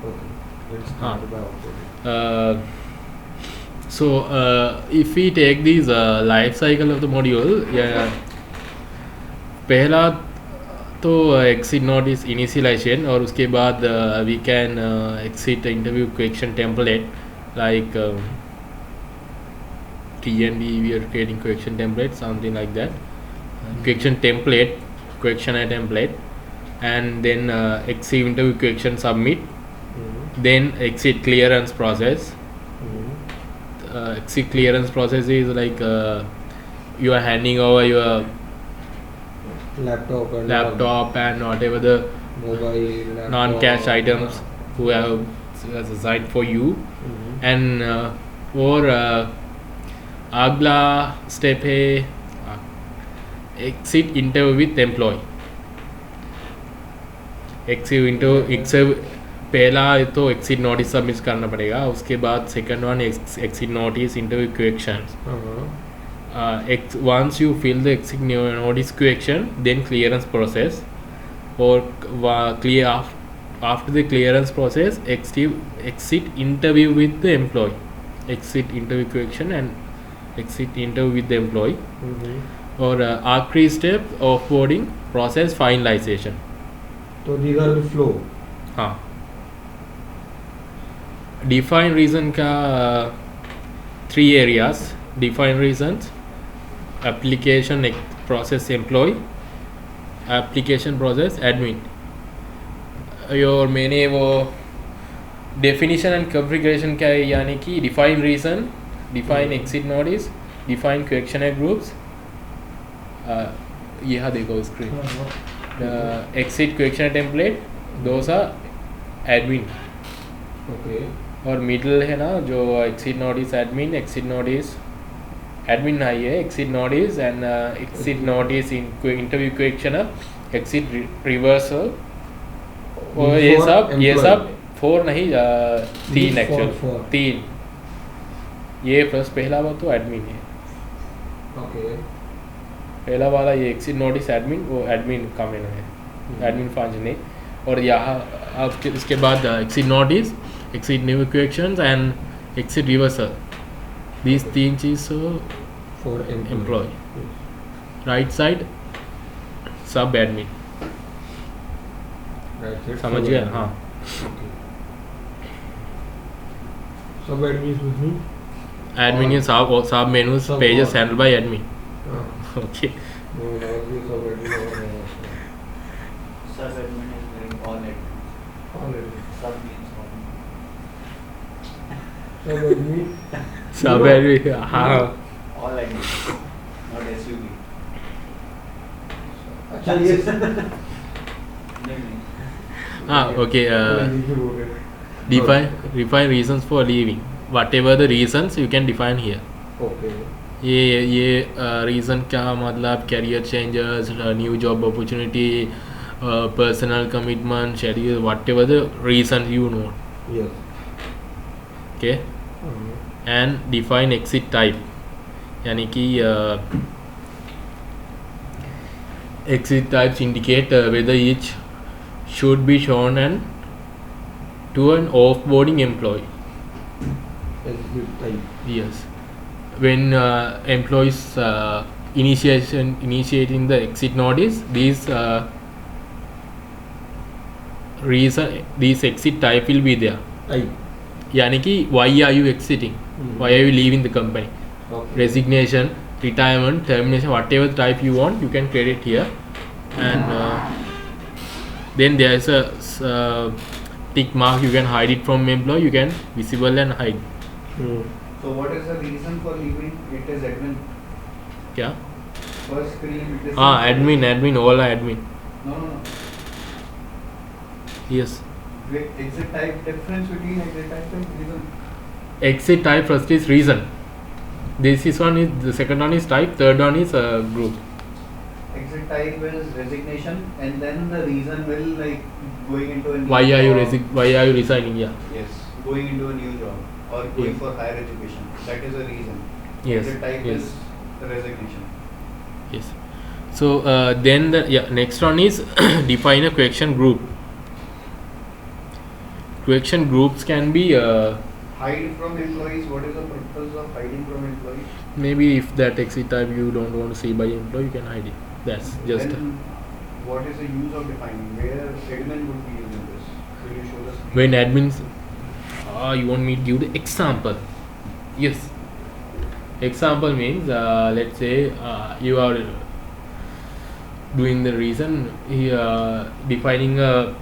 Okay. Let's हाँ. start by offboarding. If we take this life cycle of the module, yeah, पहला तो exit notice initialization और उसके बाद we can exit interview question template like TND we are creating question template something like that. Question template, questionnaire template, and then exit interview question submit, then exit clearance process. Exit clearance process is like you are handing over your Laptop and laptop and whatever the mobile, laptop, non-cash items who have assigned for you, and और अगला step है exit interview with employee. पहला तो exit notice submit करना पड़ेगा, उसके बाद second one exit notice interview questions. Once you fill the exit notice question, then clearance process, or after the clearance process exit interview with the employee, exit interview question and exit interview with the employee, or आखिरी step offboarding process finalization. So these are the flow. हाँ. Define reason का 3 areas. Define reasons, application process employee, application process admin. और मैंने वो definition and configuration क्या है, यानी कि define reason, define exit notice, define questionnaire groups. यहाँ देखो screen. Exit questionnaire template, those are admin. Okay. और middle है ना जो exit notice admin, exit notice admin नहीं है, exit notice and exit notice in interview questionnaire, exit reversal. और ये सब 4 नहीं 3 एक्चुअल 3. ये फर्स्ट पहला बात तो एडमिन है. Okay. पहला वाला ये एक्सिट नोटिस एडमिन, वो एडमिन का मेनू है, एडमिन फंक्शन है. और यहाँ अब इसके बाद exit notice, exit new questions and exit reversal, these 3 चीज़ For एम्प्लॉय. राइट साइड सब एडमिन. Right. समझ गया? हाँ. Sub admin means एडमिन ये सब menus pages handle bye admin. Okay. no, sub admin. Sub admin is doing all admin. All admin. Sub means all. Sub admin. सब admin. हाँ. All admin, not SUB. अच्छा ये नहीं. हाँ. Okay. Define reasons for leaving. Whatever the reasons you can define here. Okay. ये reason क्या मतलब, career changes, new job opportunity, personal commitment, schedule, whatever the reason you know. Yes. Okay. And define exit type, यानी कि exit types indicate whether each should be shown and to an offboarding employee. Exit type. Yes. When employees initiating the exit notice, these exit type will be there. Type. यानी कि why are you exiting? Why are you leaving the company? Okay. Resignation, retirement, termination, whatever type you want, you can create it here. And then there is a tick mark, you can hide it from employee, you can visible and hide. So what is the reason for leaving? It is admin. क्या? First screen. It is हाँ, admin, all are admin. No. Yes. Exit type, difference between exit type and reason. Exit type first is reason. This is one is the second one is type, third one is group. Exit type is resignation, and then the reason will like going into a new Why are you job. Why are you resigning? Yeah. Yes, going into a new job or going Yes. for higher education. That is a reason. Yes. Exit type Yes. is the resignation. Yes. So then the next one is define a question group. Question groups can be Hide from employees. What is the purpose of hiding from employees? maybe if that exit type you don't want to see by employee, you can hide it. That's just Then what is the use of defining? Where admin would be using this? Will you show the screen? when admins. You want me to give the example? Yes. Example means let's say you are doing the reason here defining a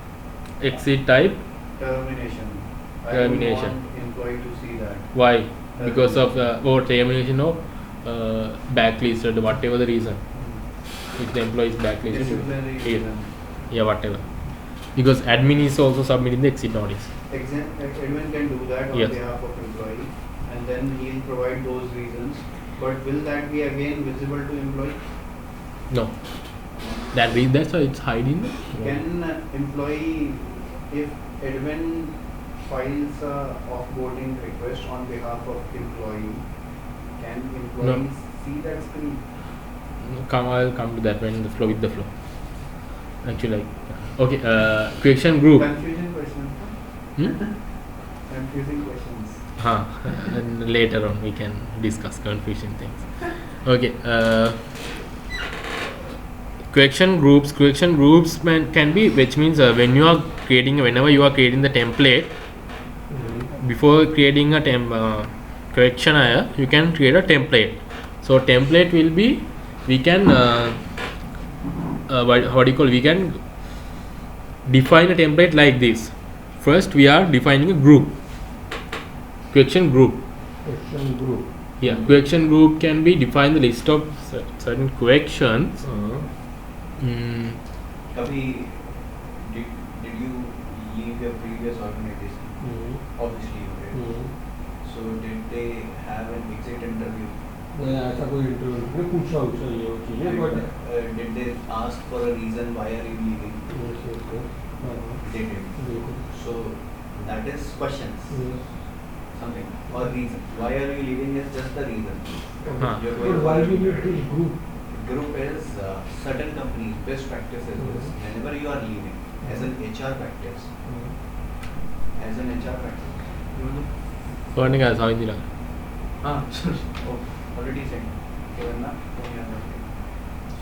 exit type. Termination. Termination. I don't want employee to see that. Why? Because of or termination of backlisted, whatever the reason. If the employee is backlisted, Disciplinary yeah, reason. yeah, whatever. Because admin is also submitting the exit notice. Admin can do that on Yes. behalf of employee, and then he'll provide those reasons. But will that be again visible to employee? No. That's why it's hiding. Can employee, if admin files a offboarding request on behalf of employee, can employee see that screen? I'll come to that when the flow with the flow. Actually, like okay, question group. Confusing questions. Hmm? Confusing questions. And later on we can discuss confusion things. Okay. Question groups can be, which means when you are creating, whenever you are creating the template, before creating a questionnaire, you can create a template. So template will be, we can what do you call, we can define a template like this. First we are defining a group, question group. Question group. Yeah, question group can be defined the list of certain questions. Kabhi, did you leave your previous organization? Obviously you did. So did they have an exit interview? ऐसा कोई interview ने पूछा उससे ये वो चीज़ें but Did they ask for a reason why are you leaving? They did. So that is questions, something, or reason. Why are you leaving is just the reason. You're going But why we need this group? Group is certain companies best practices is whenever you are leaving as an HR practice, as an HR practice. What is it? Oh, already said.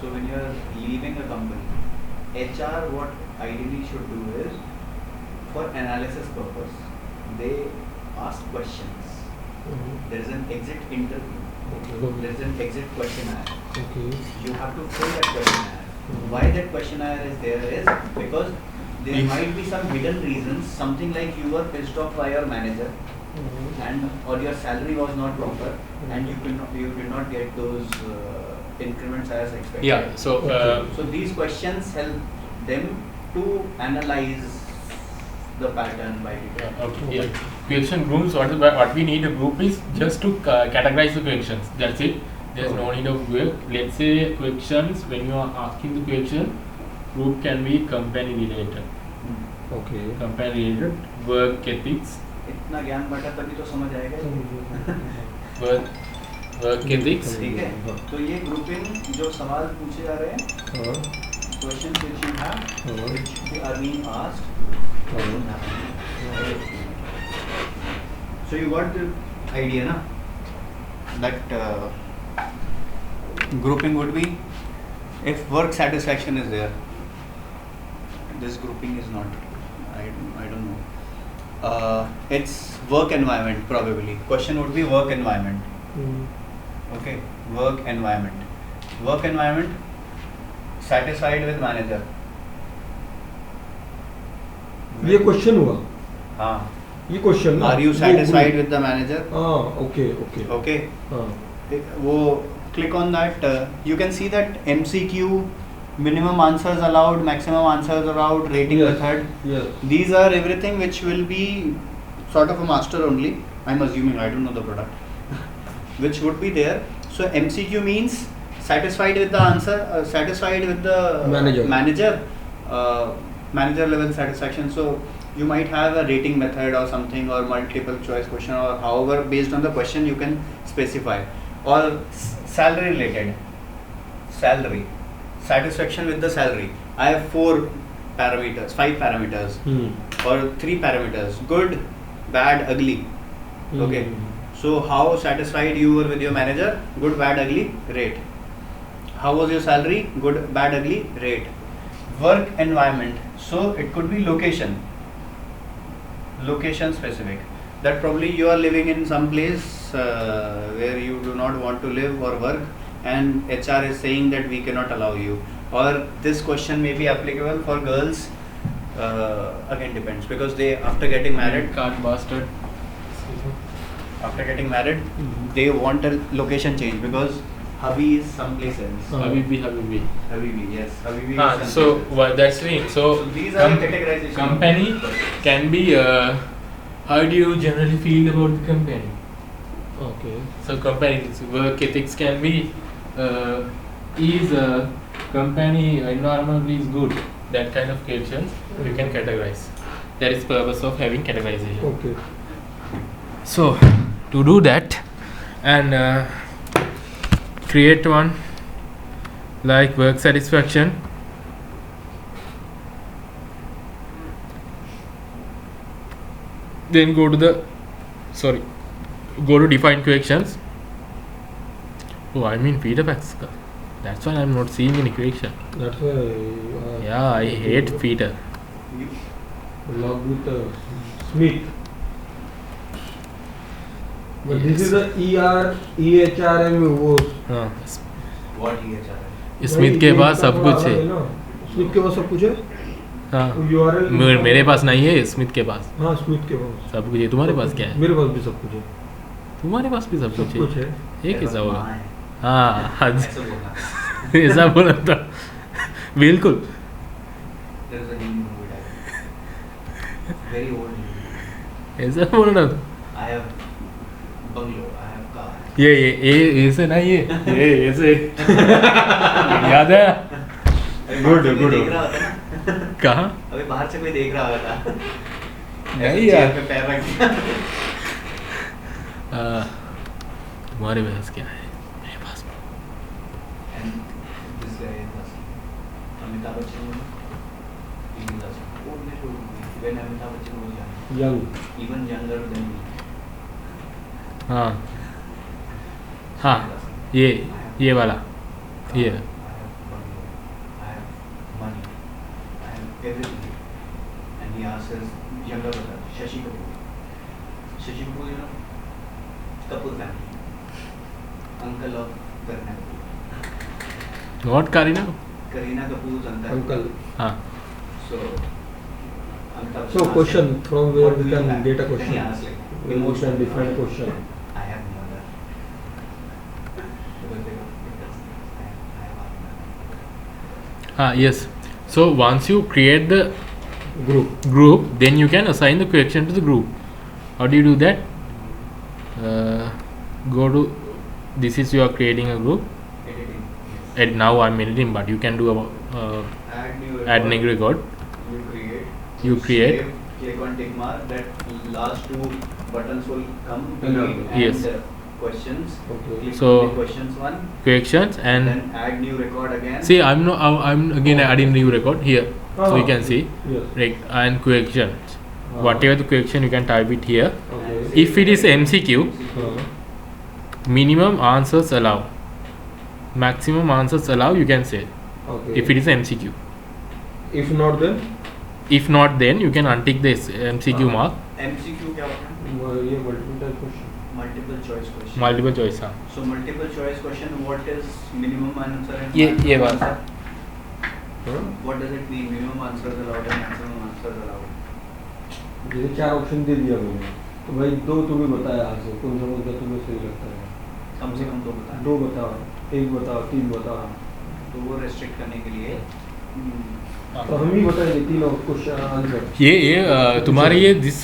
So when you are leaving a company, HR what ideally should do is, for analysis purpose, they ask questions. There is an exit interview. There is an exit questionnaire. You have to fill that questionnaire. Why that questionnaire is there is because there might be some hidden reasons, something like you were pissed off by your manager, and or your salary was not proper, and you did not get those increments as expected. Yeah, so So these questions help them to analyze the pattern by yeah. Question groups, what we need a group is just to categorize the questions. That's it. There's no need of work. Let's say questions, when you are asking the question, group can be company related. Company related, work ethics. इतना ज्ञान बांटा तभी तो समझ आएगा। work ethics. ठीक है, तो ये ग्रुपिंग जो सवाल पूछे जा रहे हैं, questions which you have, which are being asked. So you got the idea, na? That grouping would be if work satisfaction is there. This grouping is not. I don't know. It's work environment probably. Question would be work environment. Okay, work environment. Work environment. Satisfied with manager. ये question हुआ हाँ. ये question Are you satisfied with the manager? okay Okay. वो click on that. You can see that MCQ, minimum answers allowed, maximum answers allowed, rating method. Yes. These are everything which will be sort of a master only. I'm assuming, I don't know the product. Which would be there. So MCQ means satisfied with the answer, satisfied with the manager level satisfaction. So you might have a rating method or something, or multiple choice question, or however based on the question you can specify. Or salary related, salary, satisfaction with the salary. I have 4 parameters, 5 parameters, Hmm. or 3 parameters: good, bad, ugly. Okay. So how satisfied you were with your manager? Good, bad, ugly, rate. How was your salary? Good, bad, ugly, rate. Work environment. So it could be location specific. That probably you are living in some place where you do not want to live or work, and HR is saying that we cannot allow you. Or this question may be applicable for girls. Again, depends, because they, after getting married, Card bastard. after getting married, Mhm. they want a location change because hubby is someplace else. Habibi. Habibi, yes, Habibi. Ah, is so someplace else. that's the thing. So So these are the categorization. company can be. How do you generally feel about the company? Okay. So company's work ethics can be. Is company environment is good? That kind of questions you can categorize. That is purpose of having categorization. Okay. So to do that and create one like work satisfaction. Then go to define questions. Oh, I mean Peter Pascal. That's why I'm not seeing any question. That's why. Yeah, I hate Peter. You- Log with Smith. But this Yes. is the EHRM वो. हाँ, What EHR है? Smith के पास सब कुछ है. Smith के पास सब कुछ है. हाँ, URL. मेरे पास नहीं है, स्मिथ के पास हाँ, स्मिथ के पास. सब कुछ है. तुम्हारे पास क्या है? मेरे पास भी सब कुछ है. तुम्हारे पास भी सब सब कुछ कुछ है. है. ये कैसा होगा? माँ है। हाँ, ऐसे बोलना। ऐसा बोला था. बिल्कुल. There is a new movie dialogue. Very old movie. ऐसा बोलना था. I have bungalow, I have car. ये ऐसे ना ये ऐसे याद है? अभी Good, बाहर से कोई good. देख रहा होता ना। कहाँ? अभी बाहर से कोई देख रहा होता। नहीं चेयर यार. पे पैर रख दिया। तुम्हारे पास क्या है? मेरे पास. And this guy is Asli. Amitabh Bachchan was he is Asli. Old movie. When Amitabh Bachchan was young, Young. even younger than me. हाँ हाँ ये वाला ये. I have bungalow, I have money, I have everything. And he asks his younger brother, Shashi Kapoor. Shashi Kapoor, you know, Kapoor family. Uncle of Kareena Kapoor. Not Karina? Kareena Kapoor's uncle. Uncle. हाँ. So, Amitabh So Bachchan question asked him, from where "What we do you can have?" get a Then he question. asked like, Emotion different question. I have mother. Because they got because I have mother. Ah, yes. So once you create the Group. then you can assign the question to the group. How do you do that? Go to this is you are creating a group. Editing. Yes. And now I'm editing, but you can do a Add add new record. new record. You create. You create. Save, click on tick mark. That last two buttons will come. Yeah. Delete and Yes. Questions. Okay. Click So- on the questions one. Questions and Then add new record again. see I'm again adding new record here, so you can see Yes. and questions. Whatever the question you can type it here. Okay. If it is MCQ, minimum answers allow, maximum answers allow, you can say Okay. if it is MCQ. If not then If not, then you can untick this MCQ mark. MCQ क्या होता है? ये multiple question. Multiple choice question. Multiple choice. हाँ. So multiple choice question. What is minimum answer and ये maximum बात. answer? हाँ? What does it mean? Minimum answers allowed and maximum answers allowed. जैसे 4 option दे दिया मैंने, तो भाई 2 तुम्हें बताया यहाँ से, कौन सा तुम्हें सही लगता है? कम से कम 2 बता. 2 बताओ, 1 बताओ, 3 बताओ. तो वो restrict करने के लिए तो हम ही बताएंगे 3 क्वेश्चन आंसर. ये तुम्हारे ये this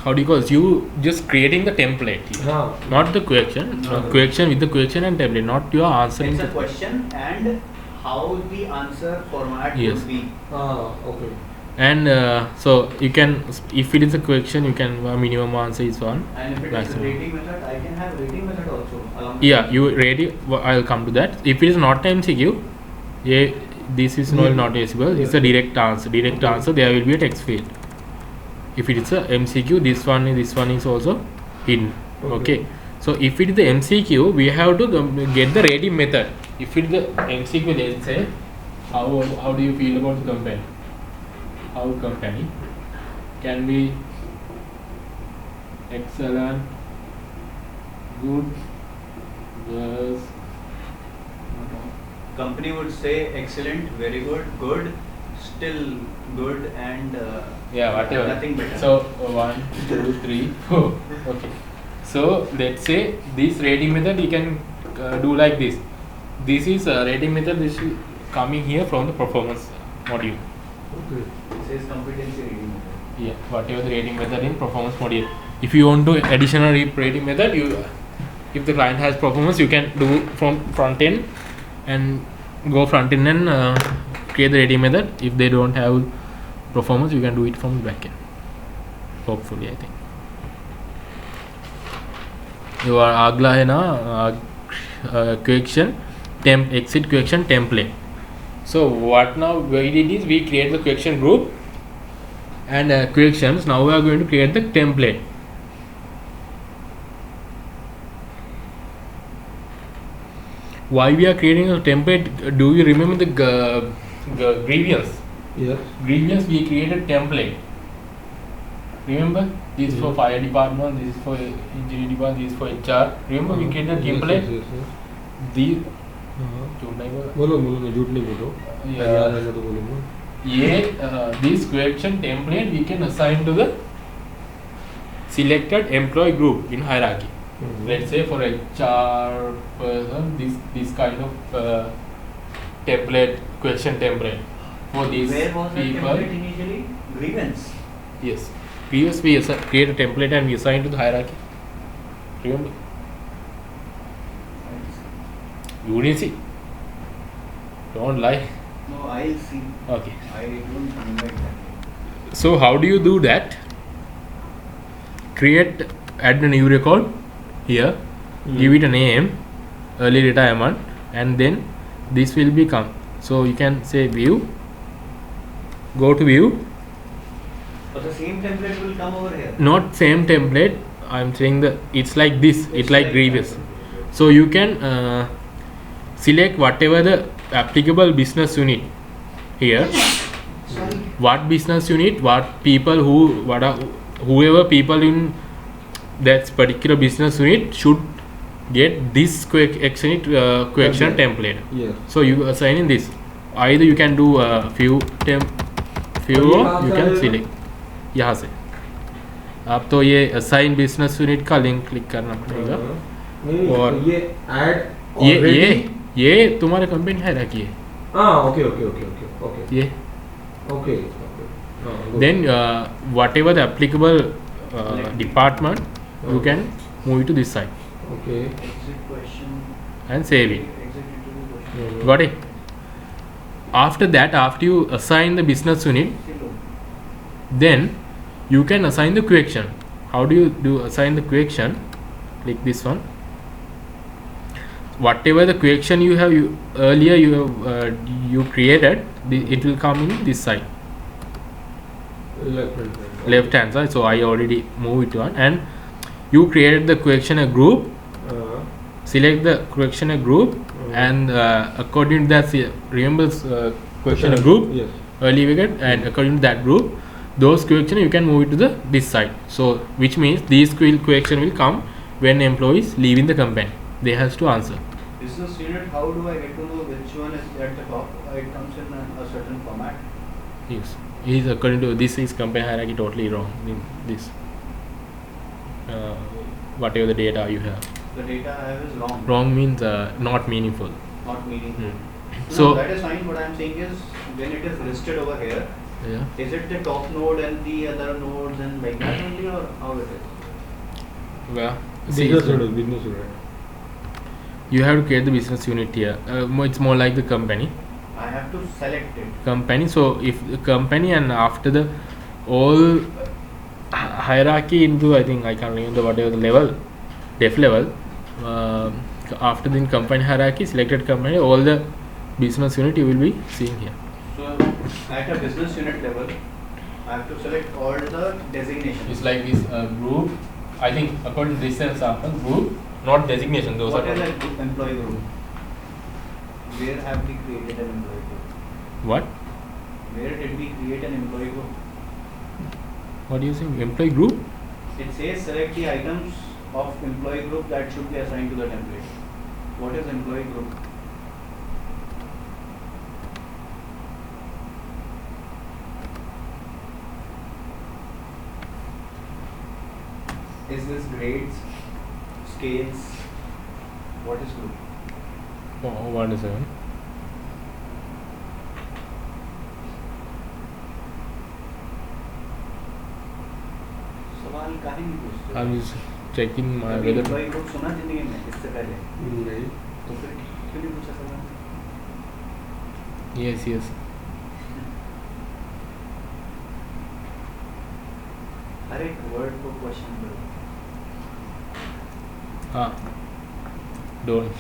how do you call it? You just creating the template. हाँ. Not the question. हाँ. Question with the question and template. Not your answering. it's a the- question and how the answer format Yes. would be. हाँ. Okay. And so you can, if it is a question, you can minimum answer is 1. And if it is Maximum. rating method, I can have rating method also. Along with Yeah, you ready? I'll come to that. If it is not MCQ, this is not noticeable. It's a direct answer. Direct answer. There will be a text field. If it is a MCQ, this one is also hidden. Okay. So if it is the MCQ, we have to get the rating method. If it is the MCQ, let's say, how do you feel about the company? How company can be excellent, good, worse. Company would say excellent, very good, good, still good, and Yeah, whatever. nothing better. So 1, 2, 3, 4. Okay. So let's say this rating method you can do like this. This is a rating method. This is coming here from the performance module. Okay. It says competency rating method. Yeah, whatever the rating method in performance module. If you want to additional rating method, if the client has performance, you can do from front end and go front end and create the rating method. If they don't have performance, you can do it from the back end. Hopefully, I think. Your अगला है ना question exit question template. So what now we did is we create the question group and questions. Now we are going to create the template. Why we are creating a template? Do you remember the grievance? Yes. Grievance we created template. Remember? This is for fire department, this is for engineering department, this is for HR. Remember we created template? Yes. These बोलो ना, झूठ नहीं बोलो. Yeah. याद है तो बोलूँगा. this question template we can assign to the selected employee group in hierarchy. Let's say for HR person, this kind of template, question template for these Where was that people. template initially? Grievance. Yes, previously we create a template and we assign to the hierarchy. Remember? You didn't see? Don't lie. No, I'll see. Okay. I don't remember exactly. So how do you do that? Add a new record here, give it a name, early retirement, and then this will become. So you can say view, go to view. But the same template will come over here. Not same template. I'm saying it's like this. It's like grievous. that. So you can select whatever the applicable business unit here. Sorry. What business unit, what people whoever people in that particular business unit should get this question template. Yes. So you assign in this. Either you can do a few or you can select यहाँ से. आप तो ये assign business unit का link click करना पड़ेगा. नहीं, और तो ये add ये तुम्हारे कंपनी है रखी है. okay. ये Okay. then whatever the applicable department you can move it to this side Okay. Exit question. and save it. Exit interview question. Got it? After that, after you assign the business unit, Hello. then you can assign the question. How do you assign the question? Click this one. Whatever the question you have earlier you created, it will come in this side, left hand side. So I already moved it on, and you created the questionnaire group. Select the questionnaire group, and according to that, remember questionnaire group. Yes. Early we get, and according to that group, those question you can move it to this side. So which means these question will come when employees leaving the company. They has to answer. Business unit, how do I get to know which one is at the top? It comes in a certain format. Yes, is according to this is company hierarchy totally wrong in this. Whatever the data you have, The data I have is wrong. wrong means not meaningful. Not meaningful. Hmm. No, So that is fine. What I am saying is when it is listed over here, yeah, is it the top node and the other nodes and like that only, or how it is? well, see, Business unit. you have to create the business unit here. It's more like the company. I have to select it. Company. So if the company and after the all hierarchy into, I think I can't remember whatever the level, def level. After the company hierarchy, selected company, all the business unit you will be seeing here. So at a business unit level, I have to select all the designations. It's like this group. I think according to this example, group, not designation. Those What are is a group employee group? Where have we created an employee group? what? Where did we create an employee group? What do you think? Employee group? It says select the items of employee group that should be assigned to the template. What is employee group? Is this grades, scales? What is group? Oh, what is it? सवाल काहे नहीं पूछते? I'm just checking my कभी whether. employee group सुना जिंदगी में इससे पहले? नहीं तो फिर क्यों नहीं पूछा सवाल? Yes, yes. हर एक वर्ड को क्वेश्चन करो. Ah, don't.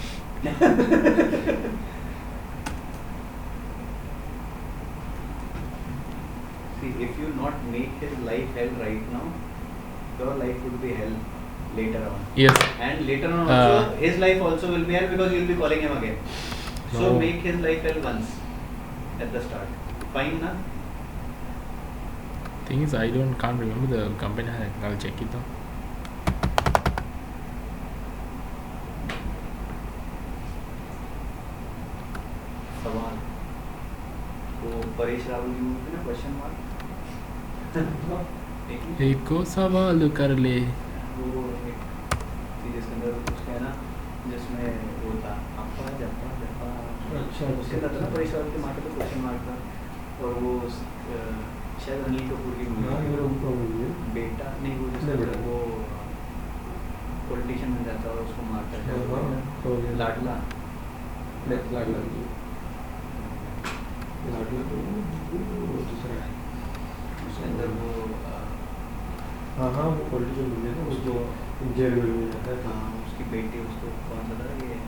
See, if you not make his life hell right now, your life would be hell later on. Yes. And later on also, his life also will be hell because you will be calling him again. So No. make his life hell once at the start. Fine, na? Thing is, I can't remember the company. I'll check it though. सवाल. वो परेश रावल की movie ना question mark. एक को सवाल कर ले. वो एक थी जिसके अंदर उसका है ना जिसमें वो था अप्पा जप्पा जप्पा. अच्छा उसके अंदर था ना परेश रावल के माथे पे क्वेश्चन मार्क था और वो शायद अनिल कपूर की हाँ मूवी. ये उनका मूवी है बेटा नहीं वो नहीं बेटा. जिसमें वो पॉलिटिशियन में जाता है और उसको मारता है. हाँ, तो ये लाडला. लाडला तो वो दूसरा है. उसके अंदर वो हाँ हाँ वो पॉलिटिशियन मूवी है ना उसको जेल में मिल जाता है. हाँ, उसकी बेटी उसको कौन सा था ये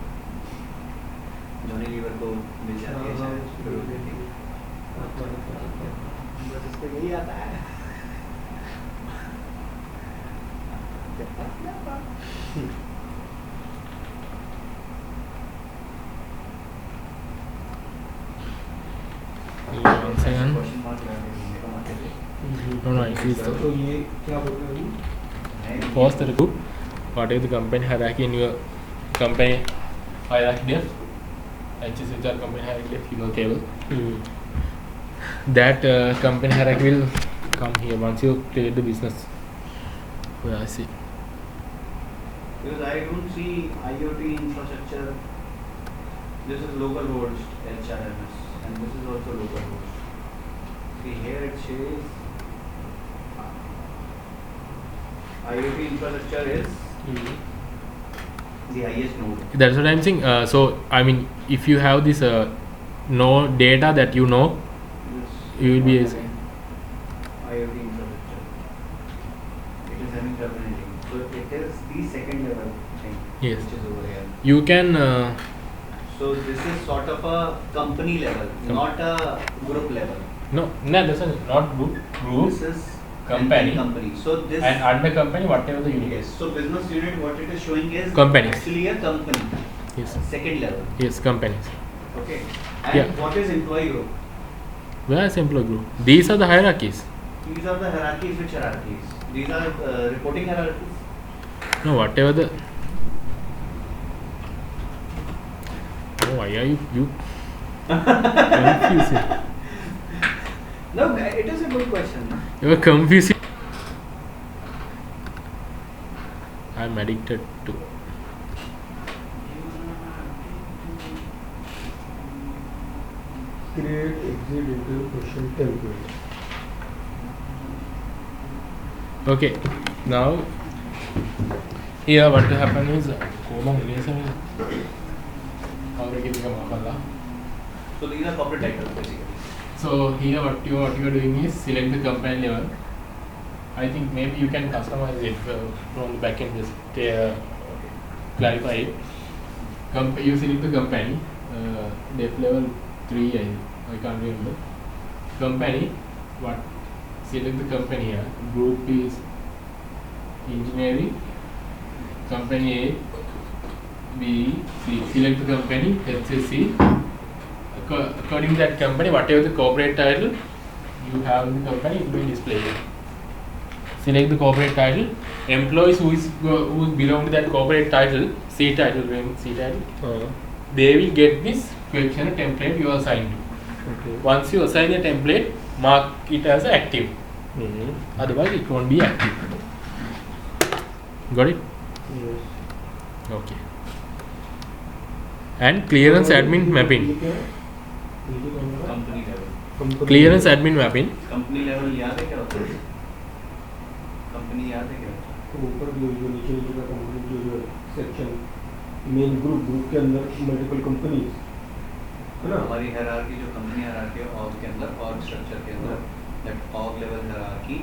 जॉनी लीवर को मिल जाती है हाँ, शायद फिर वो बेटी. बस इसको यही आता है. One second. क्वेश्चन मार्क लगा के घूमने का मारते थे. No, it is the तो ये क्या बोल रहे हो अभी? first the group. What is the company hierarchy in your company hierarchy there? HSHR company hierarchy there, you know table. That company hierarchy will come here once you create the business. Where I see. Because I don't see IoT infrastructure. This is local host HRMS and this is also local host. See here it says IoT infrastructure is the highest node. That's what I'm saying. So I mean, if you have this no data that you know, This You will be not as- having IoT infrastructure. It is having terminating. So it is the second level thing. Yes. Which is over here. you can. So this is sort of a company level, not a group level. No, this is not group. This is company. company. So this And under company, whatever the unit yes. is. So business unit, what it is showing is Companies. actually a company. Yes. Second level. Yes, companies. Okay. And Yeah. what is employee group? Where is employee group? These are the hierarchies. These are the hierarchies. Which hierarchies? These are reporting hierarchies. No, whatever the. Oh, why are you confusing? No, it is a good question. You are confusing. I'm addicted to. Create exit into question template. Okay, now here what will happen is colon relation is already become a. So these are corporate titles basically. So here what you are doing is select the company level. I think maybe you can customize it from the backend, just clarify it. You select the company, depth level 3, I can't remember. Company, what? Select the company here. Group is engineering. Company A, B, C. Select the company, let's say C. According to that company, whatever the corporate title you have in the company, it will be displayed here. Select the corporate title. Employees who belong to that corporate title, C title, they will get this questionnaire template you are assigned to. Okay. Once you assign a template, mark it as active. Otherwise, it won't be active. Got it? Yes. Okay. And clearance admin mapping. Company level Clearance admin mapping. Company level याद है क्या होता है company याद है क्या होता है तो ऊपर जो नीचे का कंपनी जो सेक्शन मेन ग्रुप के अंदर मल्टीपल कंपनीज है ना हमारी हायरार्की जो कंपनी हायरार्की है ऑर्ग के अंदर ऑर्ग स्ट्रक्चर के अंदर that org level hierarchy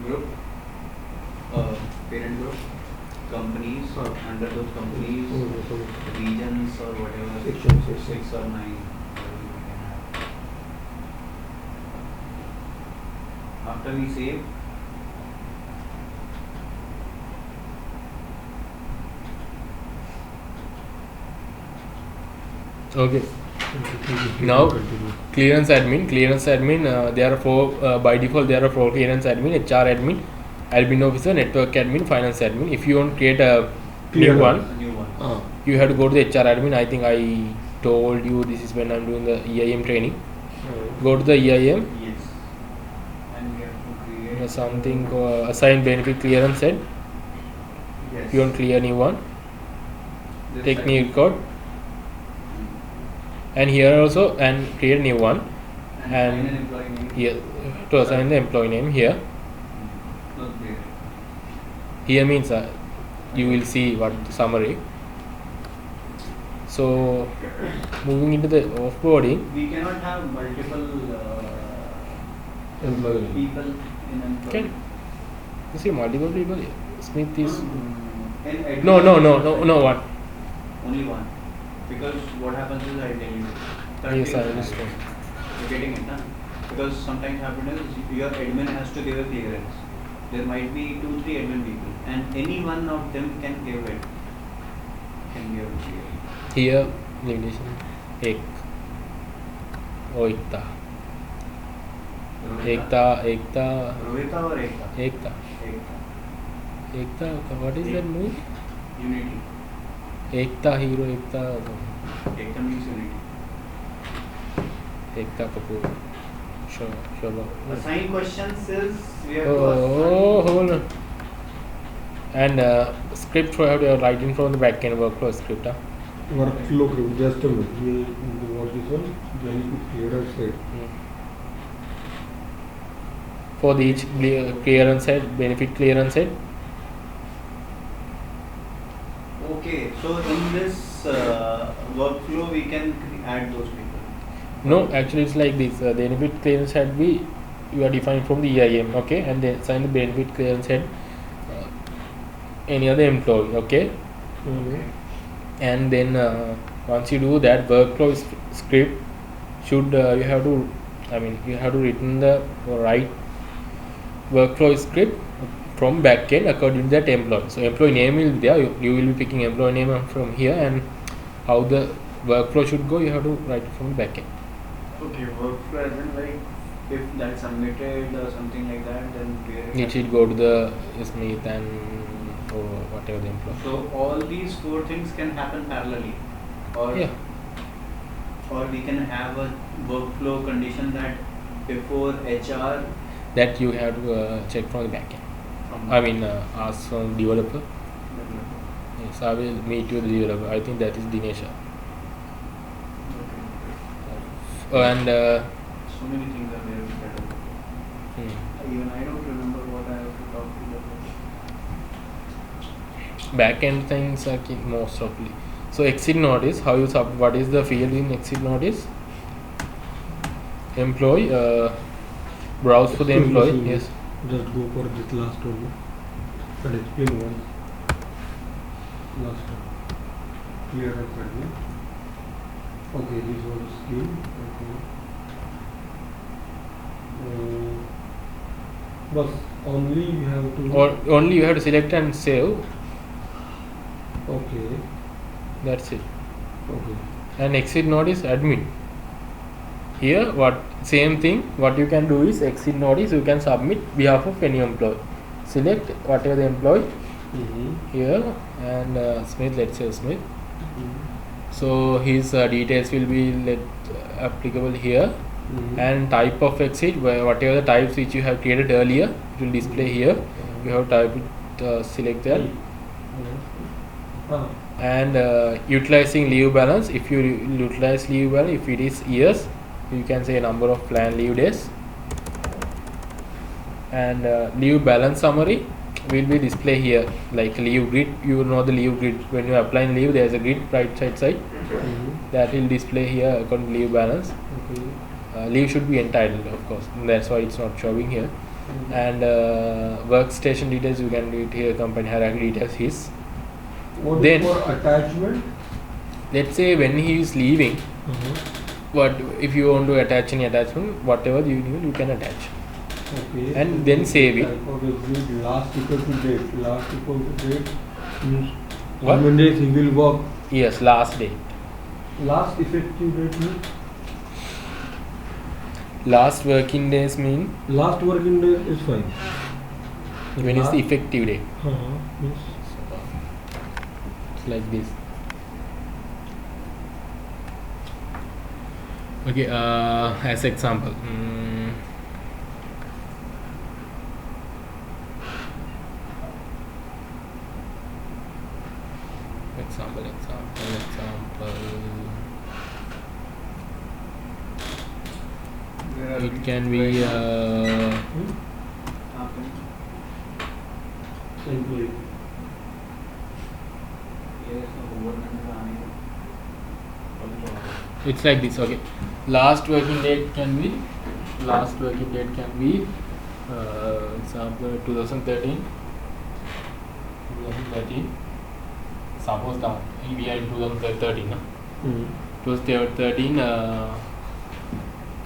group parent group companies under those companies regions और whatever Sections, 6 or 9 after we save Okay. Now, clearance admin. There are four by default. There are four clearance admin: HR admin, admin officer, network admin, finance admin. If you want to create a new one, a new one you have to go to the HR admin. I think I told you this is when I'm doing the EIM training. Go to the EIM. yes and we have to create Something assign benefit clearance set. yes If you want to clear new one, This take side. new record, and here also and create new one. and and find an employee name Here to assign the employee name here. not there Here means you will see what summary. So moving into the offboarding, we cannot have multiple employee people in employee can you see multiple people? Smith is in admin no what? only one because what happens is I tell you Yes, I thing is understand. you're getting it na? Because sometimes happens is your admin has to give a clearance there might be 2-3 admin people and any one of them can give it can give a clearance Here limitation ek ekta Rohita or Ekta? Ekta. What is that movie? Unity. Ekta hero Ekta Ekta means unity. Ekta Kapoor. Sure. Assign questions is we have to Oh, assign. hold on. And script we have to write in from the backend workflow script. workflow group. Just a minute. We want this one. Then you put clearance set. For the each clearance set, benefit clearance set. Okay, so in this workflow we can add those people. No, actually it's like this. The benefit clearance head you are defined from the EIM, okay, and then assign the benefit clearance head any other employee, okay, and then once you do that, workflow script should you have to written the right workflow script from backend according to that employee. So employee name will be there. You will be picking employee name from here, and how the workflow should go, you have to write it from the backend. Okay, workflow as in like if that's submitted or something like that, then It should go to the Smith and or whatever the employee. So all these 4 things can happen parallelly, or Yeah. or we can have a workflow condition that before HR That you have to check from the backend. from Ask from developer. Yes, I will meet you the developer. I think that is Dinesha. And so many things are there with that. Even I don't remember what I have to talk to them. backend things are most probably. So exit notice. How you what is the field in exit notice? Employee. Browse for the employee. Yes. Just go for this last one and explain once. Last one. Clearance admin. Okay, this was skill. Okay. But only you have to. Or only you have to select and save. Okay. That's it. Okay. And exit node is admin. Here, what same thing. What you can do is exit node is you can submit behalf of any employee. Select whatever the employee here and Smith. Let's say Smith. So his details will be applicable here. And type of exit, whatever the types which you have created earlier, it will display here. You have type it, select that. And utilizing leave balance, if you utilize leave balance, if it is years, you can say number of planned leave days. And leave balance summary will be display here, like leave grid. You know the leave grid, when you apply leave there is a grid right side that will display here according to leave balance. Leave should be entitled, of course, that's why it's not showing here. And workstation details, you can do it here, company hierarchy details his. What Then is for attachment? let's say when he is leaving, what if you want to attach any attachment, whatever you need you can attach. Okay. And then save it. Type of exit, last equal to date. Last equal to date means What? how many days he will work. Yes, last day. Last effective date means Last working days mean last working day is fine. when is the effective day. Yes. It's like this. Okay, as example. Example. It can be Simply. it's like this. Okay, last working date can be example 2013. Suppose now we are in 2013. 2013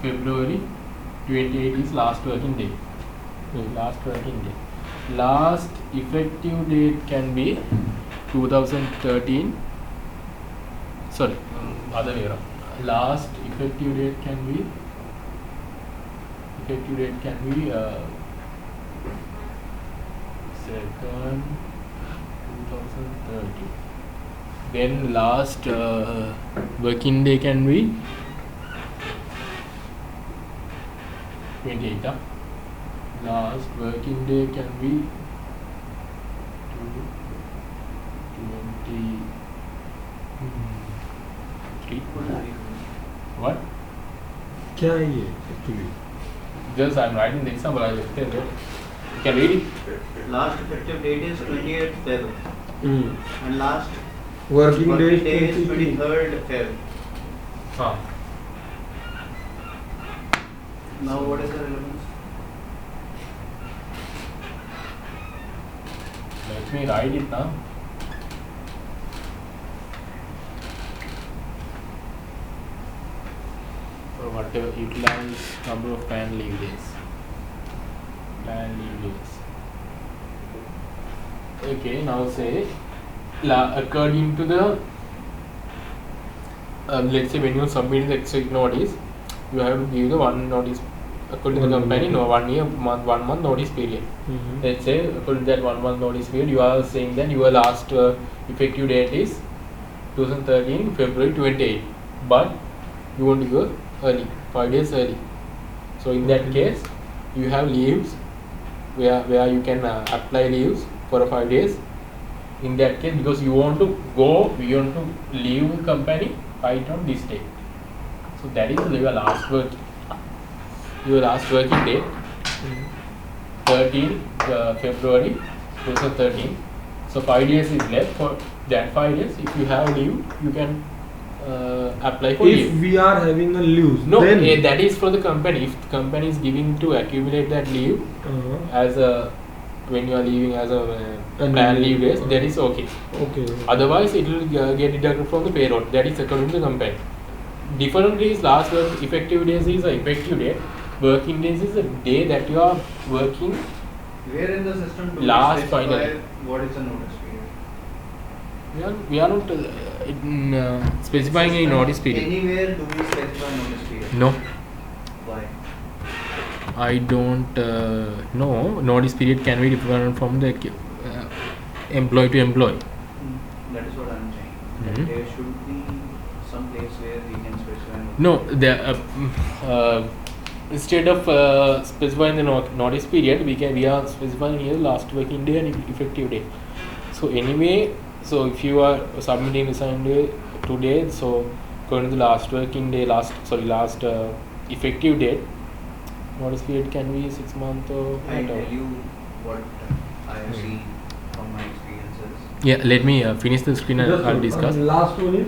February 28 is last working day. Last working day. Last effective date can be 2013. Sorry, other way around. Last effective date can be 2nd 2013. Then last working day can be 28. Last working day can be 23. What? क्या है ये actually? Just I'm writing the example. I'll explain it. You can read it. Last effective date is 28th Feb. And last Working day day is is 23rd Feb. Now what is the relevance? Let me write it now. So whatever utilize number of planned leave days. Okay, now say according to the let's say when you submit the exit notice, you have to give the one notice according to the company. No, 1 month notice period. Let's say according to that 1 month notice period, you are saying that your last effective date is 2013 February 28, but you want to go early, 5 days early. So in that case, you have leaves where you can apply leaves for 5 days. In that case, because you want to leave the company right on this date. So that is your last working date, 13 February 2013. So 5 days is left. For that 5 days, if you have leave, you can apply for leave. If we are having a leave, No, then that is for the company. If the company is giving to accumulate that leave as a when you are leaving as a planned leave days, that is okay. Okay. Otherwise, it will get deducted from the payroll. That is according to the company. different is last work effective days is a effective day. Working days is a day that you are working. Where in the system do Last we specify final. what is the notice period? We are not specifying any notice period. Anywhere do we specify notice period? No, Why? I don't know. Notice period can be different from the employee to employee. That is what I am saying. Mhm. That there should be some place where we can specify notice No, instead of specifying the notice period, we are specifying here last working day and effective day. So anyway, so if you are submitting resign day today, so going to the last working day, last effective date, notice period can be 6 months or I whatever. tell you what I have seen from my experiences. Yeah, let me finish the screen and Just I'll one. discuss. Last one is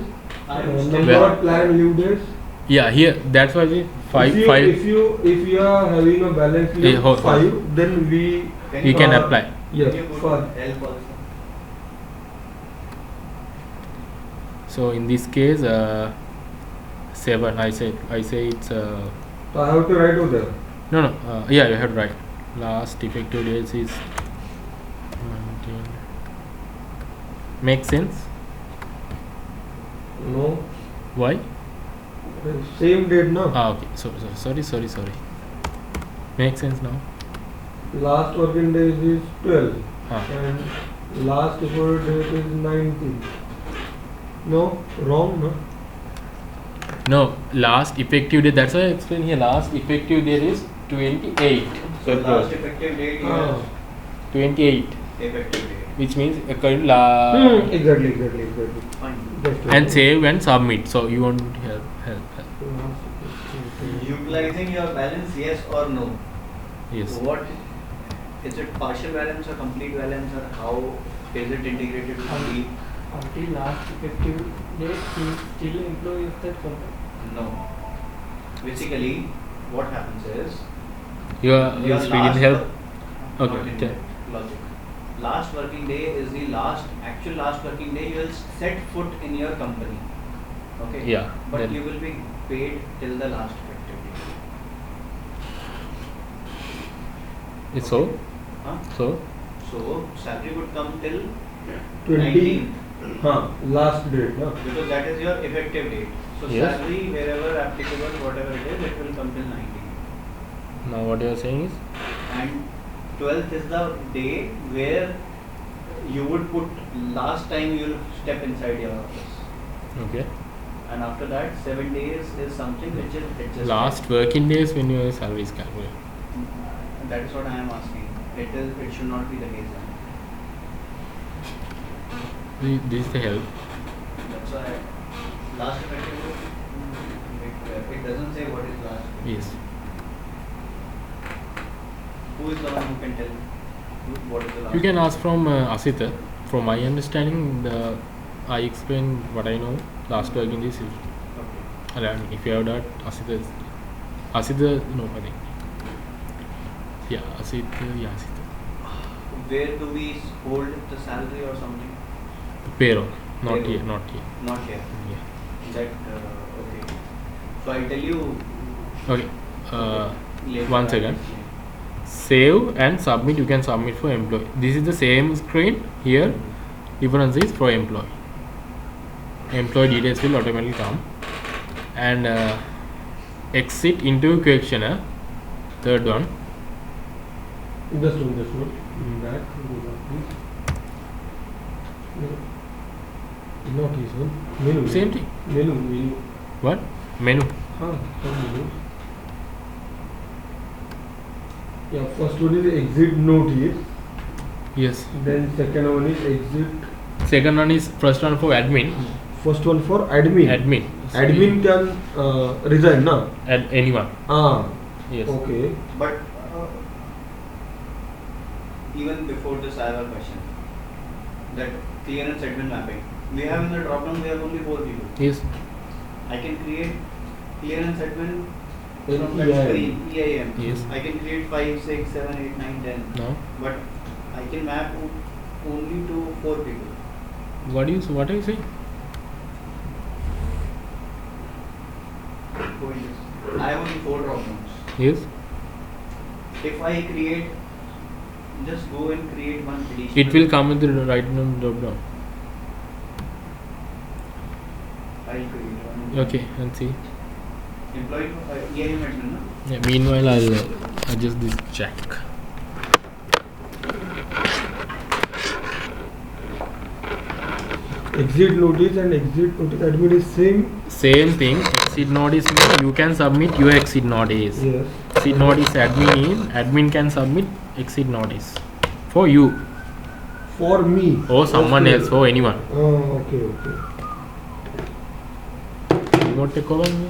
I am still number Well- of planned leave days. Yeah, here that's why we five. If you are having a balance leave hold on. 5, then we You can uh, apply. yes Can you for put help also? So in this case, 7. I say it's so I have to write over there. no. Yeah, you have right. Last effective days is 19. Makes sense? No, Why? same date no. Okay. So sorry. Makes sense now. Last working days is 12 Ah. and last before date is 19. No, wrong no. No, last effective date. That's why I explain here. Last effective date is 28. So last February. effective date Ah. is 28, effective date. which means Exactly. Fine. Just and save and submit. So you want help. Utilizing your balance, yes or no? Yes. What is it? Partial balance or complete balance, or how is it integrated to the? Until last effective date, he is still employee of that company. No. Basically, what happens is You are your speaking last help. work- Okay, not in tell. that logic. Last working day is the actual last working day you will set foot in your company. Okay. Yeah, But then- you will be paid till the last effective date. It's so. Huh? So So salary would come till 20. 19th. Last date no. Because that is your effective date. So Yes. salary wherever applicable, whatever it will come till 19th. now what you are saying is And 12th is the day where you would put last time you will step inside your office. okay. And after that 7 days is something which is adjusted. Last working days when your salary is calculated. That is what I am asking. It should not be the case. This is the help. That's why last effective date, it doesn't say what is last. Yes. Who is the one who can tell what is the last? You can ask from Asita. From my understanding, I explained what I know. Last working days is. Okay. And if you have that, Asita, no, I think. Yeah, Asita. Where do we hold the salary or something? Payroll, not Payroll. here, not here. Not here. Yeah. That okay. So I'll tell you Okay. later. One second. Save and submit. You can submit for employee. This is the same screen here. Difference is for employee. Employee details will automatically come. And exit interview questionnaire. Third one. Just one. Back. Go back, please. Not this one. Menu. Same thing. Menu. What? Menu. Some menu. Yeah, first one is exit notice. Yes. Then second one is exit. Second one is first one for admin. First one for admin. Admin. Admin can resign, na? Anyone. Yes. Okay. But even before this, I have a question. That clearance admin mapping. We have in the drop down, we have only 4 people. Yes. I can create clearance admin In from that EIM. screen, EIM. Yes. I can create 5, 6, 7, 8, 9, 10. No. But I can map only to 4 people. What are you saying? I have only 4 drop downs. Yes. If I create, just go and create one additional. It will come with the right hand drop down. I'll create one. Okay, and see. Employee, EIM admin, no? Yeah, meanwhile, I'll adjust this check. Exit notice and exit notice admin is same. Same thing. Exit notice means you can submit your exit notice. Yes. Exit notice admin is admin can submit exit notice for you For me. or someone Okay. else or anyone. Oh, okay, okay. Remote take over me.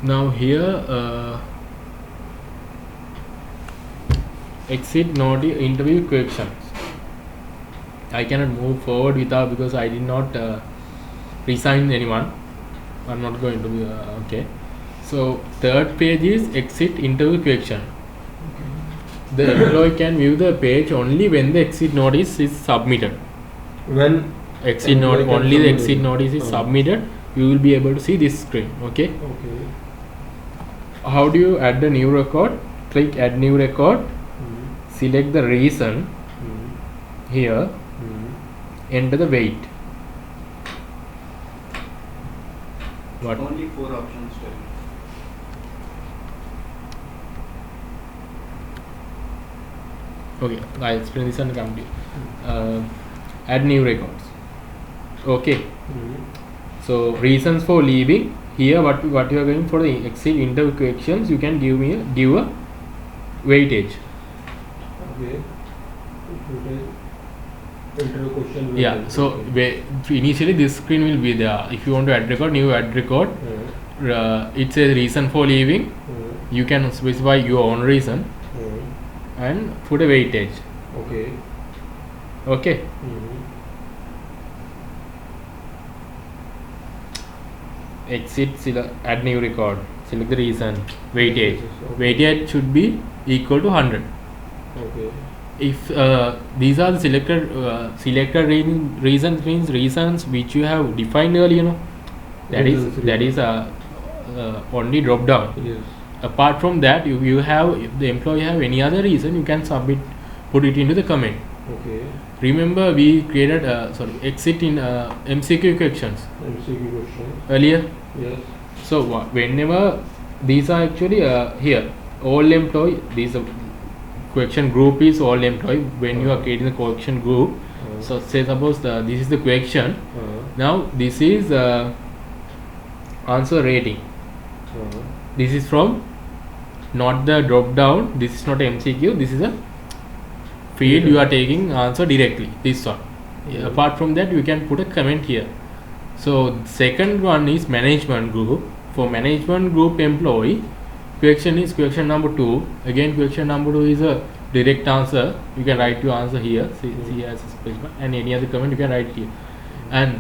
Now here exit notice interview questions. I cannot move forward without because I did not resign anyone. I'm not going to be okay. So third page is exit interview question. The employee can view the page only when the exit notice is submitted. When Exit Employee notice can only the submit exit it. notice is Oh. submitted. You will be able to see this screen. Okay. okay. How do you add a new record? Click add new record. Hmm. Select the reason Hmm. here. Hmm. Enter the weight. What? Only 4 options still. Okay, I explain this and come to you. Add new records. Okay. Hmm. So reasons for leaving. Here, what you are going for the exit interview questions, you can give a weightage. Okay. Enter a question. Yeah. So initially this screen will be there. If you want to add record, new add record. It says reason for leaving. You can specify your own reason and put a weightage. Okay. Okay. Hmm. Exit, add new record, select the reason, weightage. Okay. Weightage should be equal to 100. Okay. If these are the selected reasons means reasons which you have defined earlier, that is only drop down. Yes. Apart from that, you have, if the employee have any other reason, you can put it into the comment. Okay. Remember we created exit in MCQ questions MCQ question. earlier. Yes. So whenever these are actually here, all employee, these question group is all employee. When you are creating the question group, so say suppose this is the question. Now this is answer rating. This is from not the drop down. This is not MCQ. This is a field you are taking answer directly. This one. Apart from that, you can put a comment here. So second one is management group. For management group employee, question is question number 2. Again, question number 2 is a direct answer. You can write your answer here. See as a special, and any other comment you can write here. And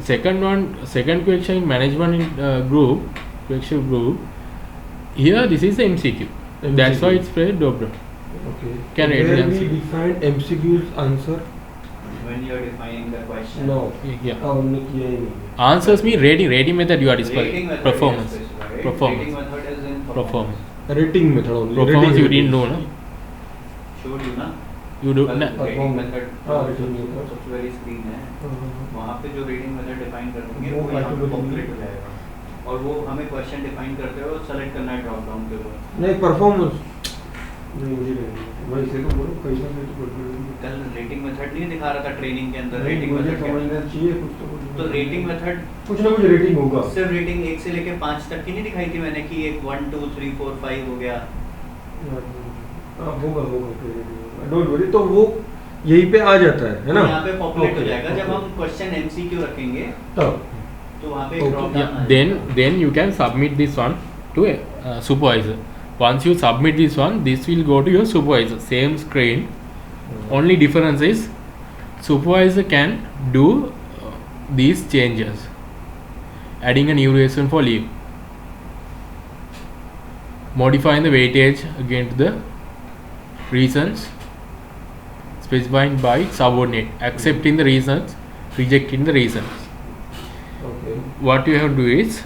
second question in management group, question group. Here this is the MCQ. That's why it's very drop down. Okay. Can read the Where we answer. define MCQ's answer? When you are defining the question. No. Yeah. हमने किया ही नहीं. Answers mean rating method you are Rating displaying. method Performance. is specified. Performance. Rating method is in Performance. Rating method only. Performance Rating you didn't know, no? Showed you ना. You do. कल No. rating Performance. method. हाँ, rating method. सबसे बड़ी screen है. वहाँ पे जो rating method define कर देंगे वो वो यहाँ पे automatically- पॉपुलेट हो जाएगा और वो हमें क्वेश्चन डिफाइन करते हुए सेलेक्ट करना है ड्रॉप डाउन के ऊपर. नहीं परफॉर्मेंस नहीं मुझे नहीं वैसे तो बोलो कैसा नहीं तो बोलो कल रेटिंग मेथड नहीं दिखा रहा था ट्रेनिंग के अंदर. नहीं, रेटिंग मुझे मेथड समझना चाहिए कुछ तो रेटिंग मेथड कुछ ना कुछ रेटिंग होगा. सिर्फ रेटिंग 1 से लेके 5 तक की नहीं दिखाई थी मैंने कि एक 1 2 3 4 5 हो गया. हाँ होगा डोंट वरी. तो वो यहीं पे आ जाता है ना. यहाँ पे पॉपुलेट हो Okay, जाएगा जब okay. हम क्वेश्चन एमसीक्यू रखेंगे तब तो वहाँ पे Okay, drop Yeah. Down Then you can submit this one to a supervisor. Once you submit this one, this will go to your supervisor. Same screen. Only difference is supervisor can do these changes. Adding a new reason for leave. modifying the weightage against the reasons specified by subordinate, accepting the reasons, rejecting the reasons. Okay. What you have to do is,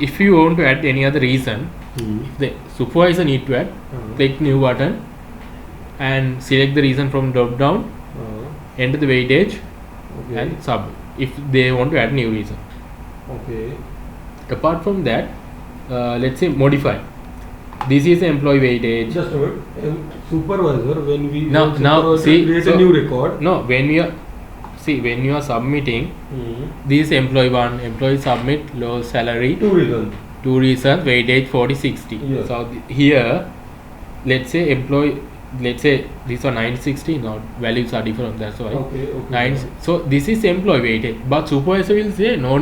if you want to add any other reason, if the supervisor need to add, click new button and select the reason from drop down, enter the weightage Okay. and sub if they want to add new reason. Okay. Apart from that, let's say modify. This is the employee weightage. Just a minute. Supervisor, when we Now- when now supervisor see, create so- a new record. No, when you are submitting, this employee 1, employee submit low salary, Two reasons. 2 reasons, weightage 40/60. Yes. So here, let's say these are 960. Now values are different. That's why. Okay. Okay. Nine. So this is employee weightage, but supervisor will say no.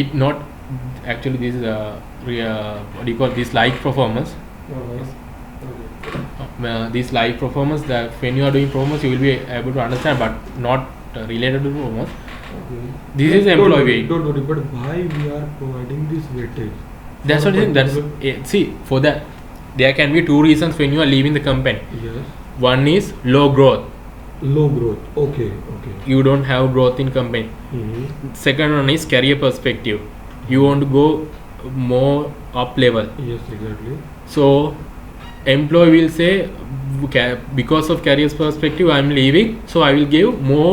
It not actually this is what do you call this live performance. Okay. This live performance, that when you are doing performance you will be able to understand, but not related to performance. Okay. This is Don't employee worry, weight. Don't worry, but why we are providing this weightage? That's For what it is. That's particular- see, for that there can be 2 reasons when you are leaving the company. Yes. One is low growth. Low growth. Okay. Okay. You don't have growth in company. Second one is career perspective. You want to go more up level. Yes, exactly. So employee will say, because of career perspective I am leaving, so I will give more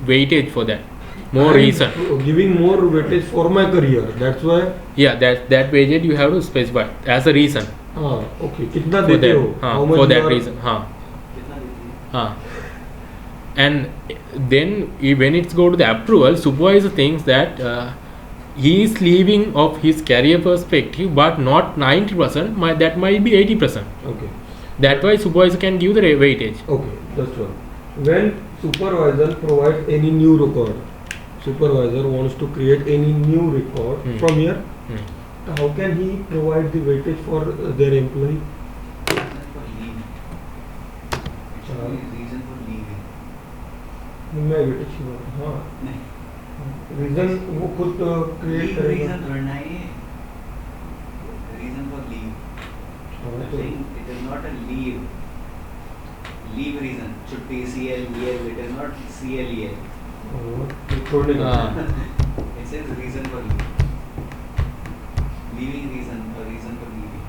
weightage for that, more I am reason. Giving more weightage for my career. That's why. Yeah, that weightage you have to specify as a reason Okay. कितना for देते that. हो? How much For you that are- reason. कितना देती है? And then when it's go to the approval, supervisor thinks that he is leaving of his career perspective, but not 90%. That might be 80%. Okay. That why supervisor can give the weightage. Okay. That's one. When supervisor provides any new record, supervisor wants to create any new record from here. How can he provide the weightage for their employee? Reason for leaving. It should be reason for leaving. मैं weightage की बात हाँ नहीं, reason वो खुद create leave करेगा reason ढूंढना ही है. Reason for leave. हाँ, I'm तो saying it is not a leave. Leave reason should be CLEL. It is not CLEL. तो छोड़ने का It says reason for leave. Leaving reason or reason for leaving.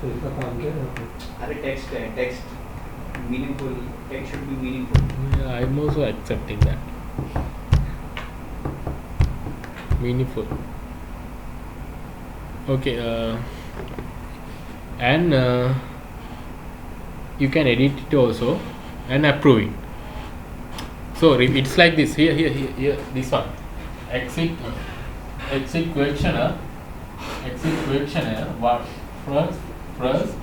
तो इसका काम क्या है यहाँ पे? अरे text है, text meaningful. Text should be meaningful. Yeah, I'm also accepting that. Meaningful. Okay, and you can edit it also and approve it. So it's like this. Here, this one. Exit questionnaire. What first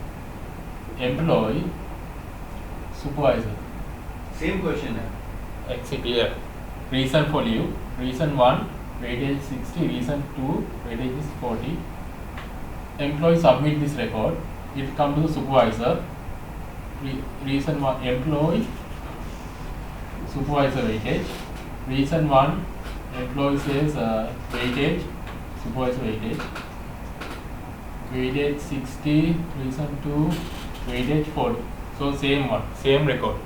employee supervisor. Same question है. Exit here. Reason for leave. Reason 1, weightage 60. Reason 2, weightage is 40. Employee submit this record. It come to the supervisor. Reason 1, employee supervisor weightage. Reason 1, employee says weightage, supervisor weightage. Weightage 60. Reason 2, weightage 40. So same one, same record.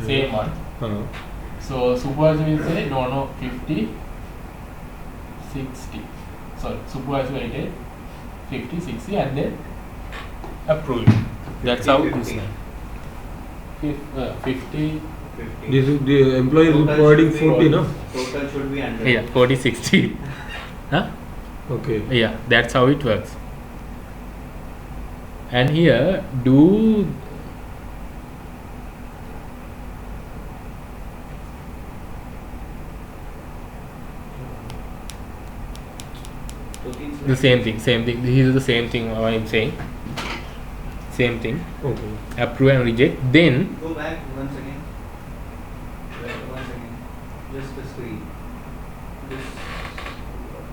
Same one. हाँ So supervisor will say no 50 60. Sorry, supervisor will say 50 60 and then approve it. That's how it is. 50. 50. this is the employee is Total providing should be 40 no? Total should be 100. Yeah, 40 60. Huh? Okay. Yeah, that's how it works. And here do the same thing. This is the same thing what I'm saying. Same thing. Okay. Approve and reject. Then Go back once again. Once again. Just the screen. Just,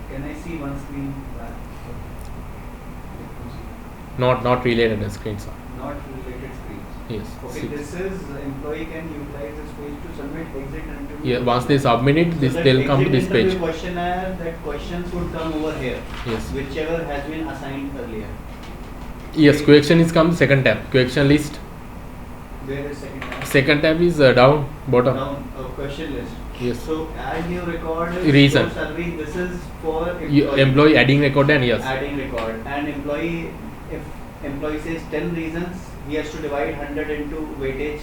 can I see one screen back? not related to screenshot. Not related screens. Yes. Okay, See. this is employee can utilize this page to submit exit interview. Yeah, once they submit it, So that they'll come to this exit interview page. questionnaire, that questions would come over here. Yes. Whichever has been assigned earlier. Yes, question is come second tab. Question list. Where is second tab? Second tab is down, bottom. Down, question list. Yes. So add new record is Reason. for salary. This is for Employee adding record and yes. Adding record. And employee, if employee says 10 reasons, he has to divide 100 into weightage.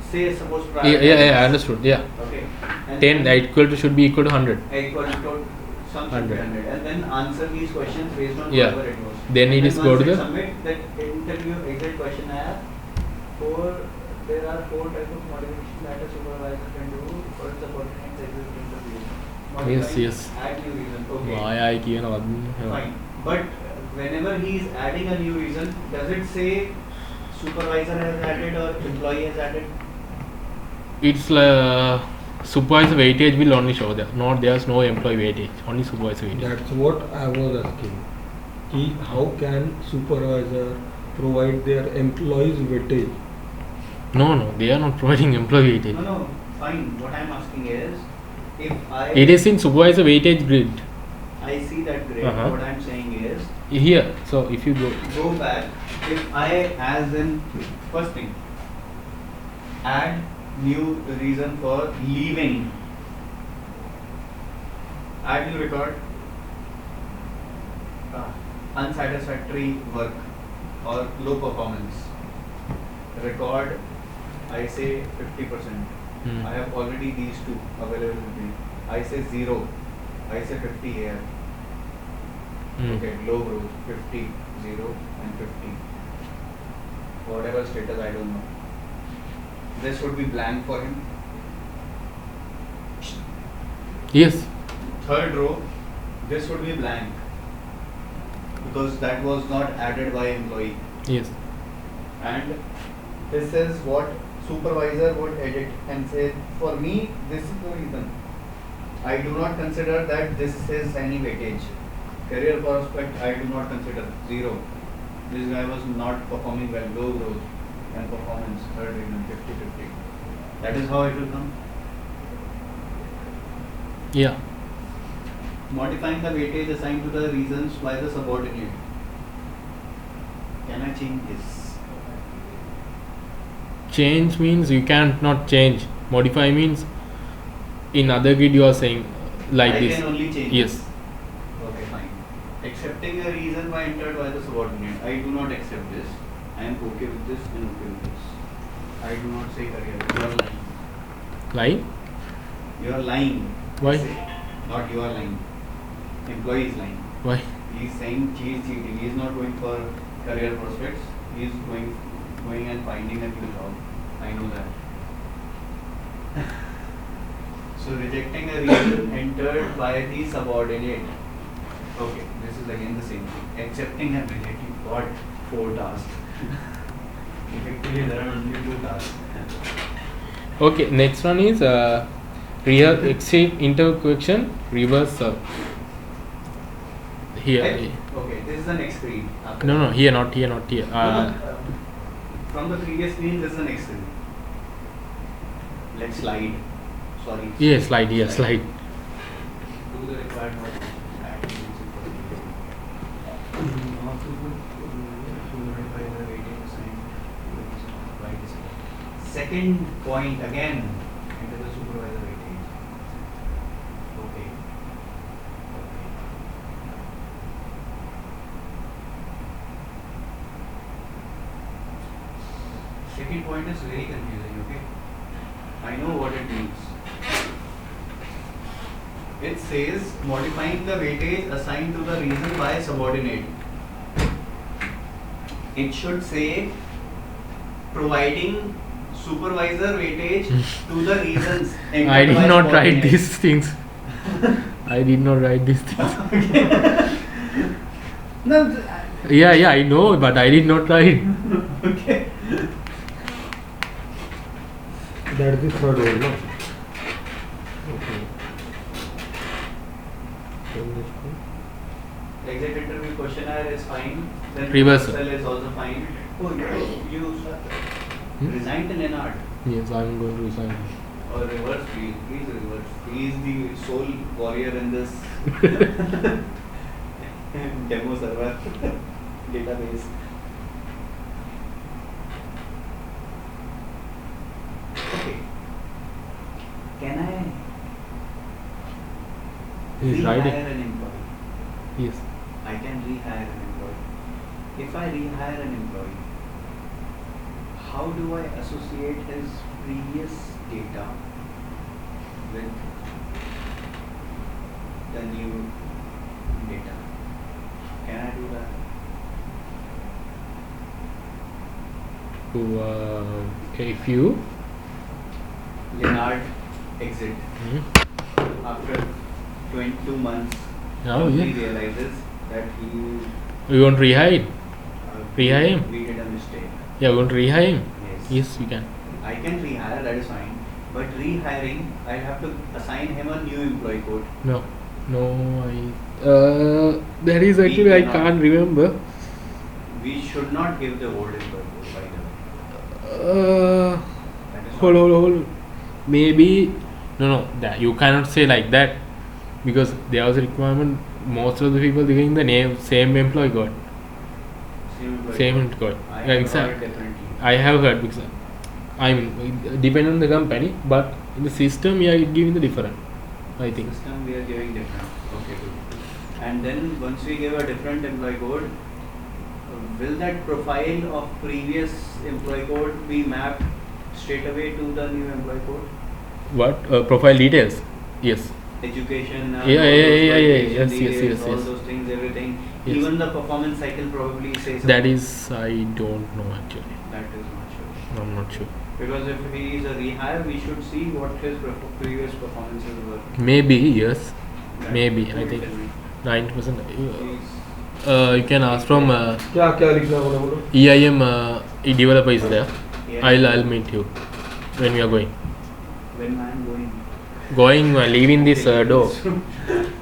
Say suppose Yeah, I understood. Yeah. Okay. And 10 should be equal to 100. Equal to some should be 100. And then answer these questions based on Yeah. whatever it was. Then it is go to the submit that interview exit questionnaire. There are 4 types of modifications that a supervisor can do for subordinates exit interview. Modify, yes. Add new reason. Okay. Why I can Fine. But whenever he is adding a new reason, does it say supervisor has added or employee has added? It's supervisor weightage will only show there. Not there's no employee weightage. Only supervisor weightage. That's what I was asking. How can supervisor provide their employees weightage? No, they are not providing employee weightage. No, fine. What I am asking is, if I... It is in supervisor weightage grid. I see that grid. Uh-huh. What I am saying is... Here. So if you Go back. If I, as in, first thing, add new reason for leaving. Add new record. Unsatisfactory work or low performance. Record, I say 50%. I have already these two available with me. I say 0. I say 50 here. Okay, low growth, 50, 0 and 50. Whatever status, I don't know. This would be blank for him. Yes. Third row, this would be blank. Because that was not added by employee. Yes. And this is what supervisor would edit and say, for me, this is the reason. I do not consider that this is any weightage. Career prospect, I do not consider 0. This guy was not performing well, low growth and performance, third reason, 50-50. That is how it will come. Yeah. Modifying the weightage assigned to the reasons by the subordinate. Can I change this? Change means you can't not change. Modify means in other grid you are saying like I this. can only change. Yes. Okay, fine. Accepting a reason by entered by the subordinate. I do not accept this. I am okay with this and okay with this. I do not say career. You are lying. Lying? You are lying. Why? Not you are lying. Employee is lying. Why? He is saying he is cheating. He is not going for career prospects. He is going and finding a new job. I know that. So rejecting a reason entered by the subordinate. Okay, this is again the same thing. Accepting and rejecting. What? 4 tasks. Effectively, there are only 2 tasks. Okay, next one is real exit interview question reversal. Here. Okay, this is the next screen. No, here, not here. From the previous screen, this is the next screen. Let's slide. Sorry. Yeah, slide. Yeah, slide. Do the required work. Second point again, enter the supervisor weightage. Okay. Second point is very confusing, okay? I know what it means. It says modifying the weightage assigned to the reason by subordinate. It should say providing supervisor weightage to the reasons. I did not write these things. I did not write these things. No. Yeah, I know, but I did not write. Okay. That is the third one, no? Okay. Exit interview questionnaire is fine. Then Reversal. is also fine. Oh, you resigned in NR. Yes, I am going to resign. Or reverse, please reverse. He is the sole warrior in this demo server. database. Okay. Can I He's rehire writing. an employee? Yes. I can rehire an employee. If I rehire an employee, how do I associate his previous data with the new data? Can I do that? If you Leonard exit hmm? after 22 months. Oh, he yeah. realizes that he You want to rehire? Rehire him? we did a mistake. Yeah, you want to rehire him? Yes. Yes, you can. I can rehire, that is fine. But rehiring, I have to assign him a new employee code. No, that is actually I can't remember. We should not give the old employee code, by the way. That is Hold. Maybe no. That you cannot say like that because there was a requirement. Most of the people giving the name same employee code, same employee code. I Yeah, have exactly. heard differently. I have heard because I mean depend on the company, but in the system, yeah, it giving the different. I think. System we are giving different. Okay, good. And then once we give a different employee code, will that profile of previous employee code be mapped straight away to the new employee code? What profile details? Yes. Education, Yeah, all yeah, those yeah, qualification yes, details, all yes. those things, everything. Yes. Even the performance cycle probably says That is, I don't know actually. that is not sure. I'm not sure. Because if he is a rehire, we should see what his previous performances were. Maybe yes. That Maybe you I will think tell me. 90%. Please. You can ask from क्या क्या लिखना बोला बोलो EIM developer is there. Yeah. I'll meet you when we are going. When I am going. Leaving this Okay, door. so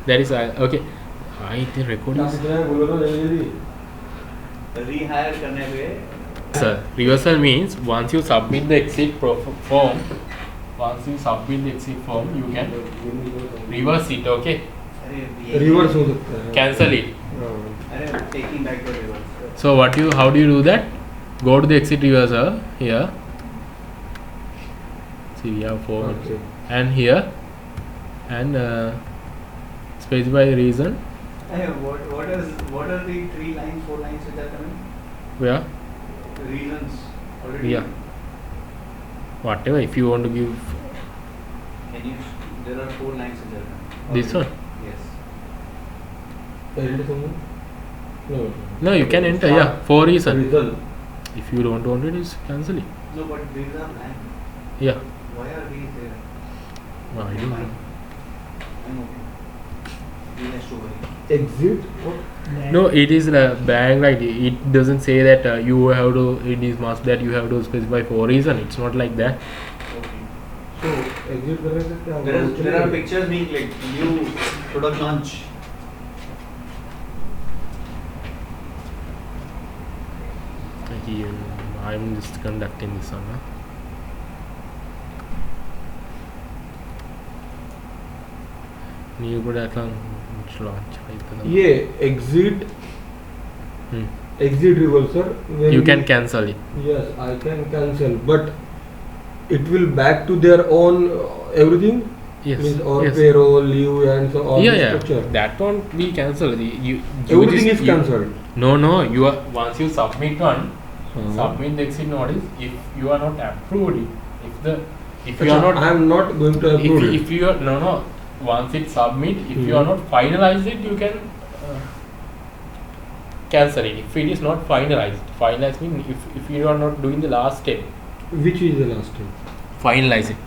That is okay. I think recording. क्या पूछ रहे हैं बोलो ना जल्दी rehire करने पे Sir, reversal means once you submit the exit form, you can reverse it. Okay, अरे रिवर्स हो सकता है cancel it. हाँ। अरे taking back the reverse. So how do you do that? Go to the exit reversal here. See, we have 4 Okay. and here and specify the reason. Hey, what are the 3 lines, 4 lines which are coming? Where? Reasons already. Yeah. Whatever. If you want to give Can you? There are 4 lines which are coming. this one. Yes. Edit someone? No. No, you can enter. Yeah, for reason. Result. If you don't want it, just cancel it. No, but these are blank. Yeah. Why are these there? I don't know. I'm okay. You has to worry. Exit. What? No, it is blank, right? It doesn't say that you have to. It is must that you have to specify for reason. It's not like that. Okay. So exit करने से क्या होगा? There are pictures being clicked. New product launch. I'm just conducting this one. Huh? New product launch. ये exit Hmm. exit reversal. when You we- can cancel it. Yes, I can cancel, but it will back to their own everything. Yes. Means or yes. payroll, leave, and so on. Yeah. Structure. That one we cancel. You Everything just- is cancelled. No. You are once you submit one, Uh-huh. submit the exit notice. If you are not approved it, if you Achha, are not I am not going to approve it. if you are no. Once it submit, if you are not finalized it, you can cancel it. If it is not finalized means if you are not doing the last step, Which is the last time? finalize it.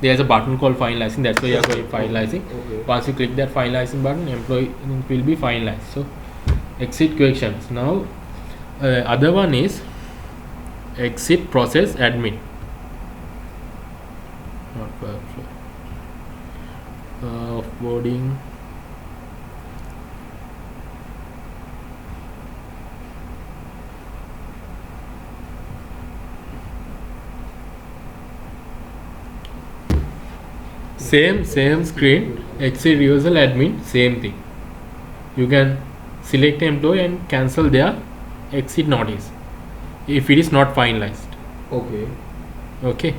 There's a button called finalizing. That's why you are going finalizing. Okay. Once you click that finalizing button, employee will be finalized. So exit questions. Now other one is exit process admin. Not workflow. Offboarding. Same screen. Exit reversal admin. Same thing. You can select employee and cancel their exit notice if it is not finalized. Okay. Okay,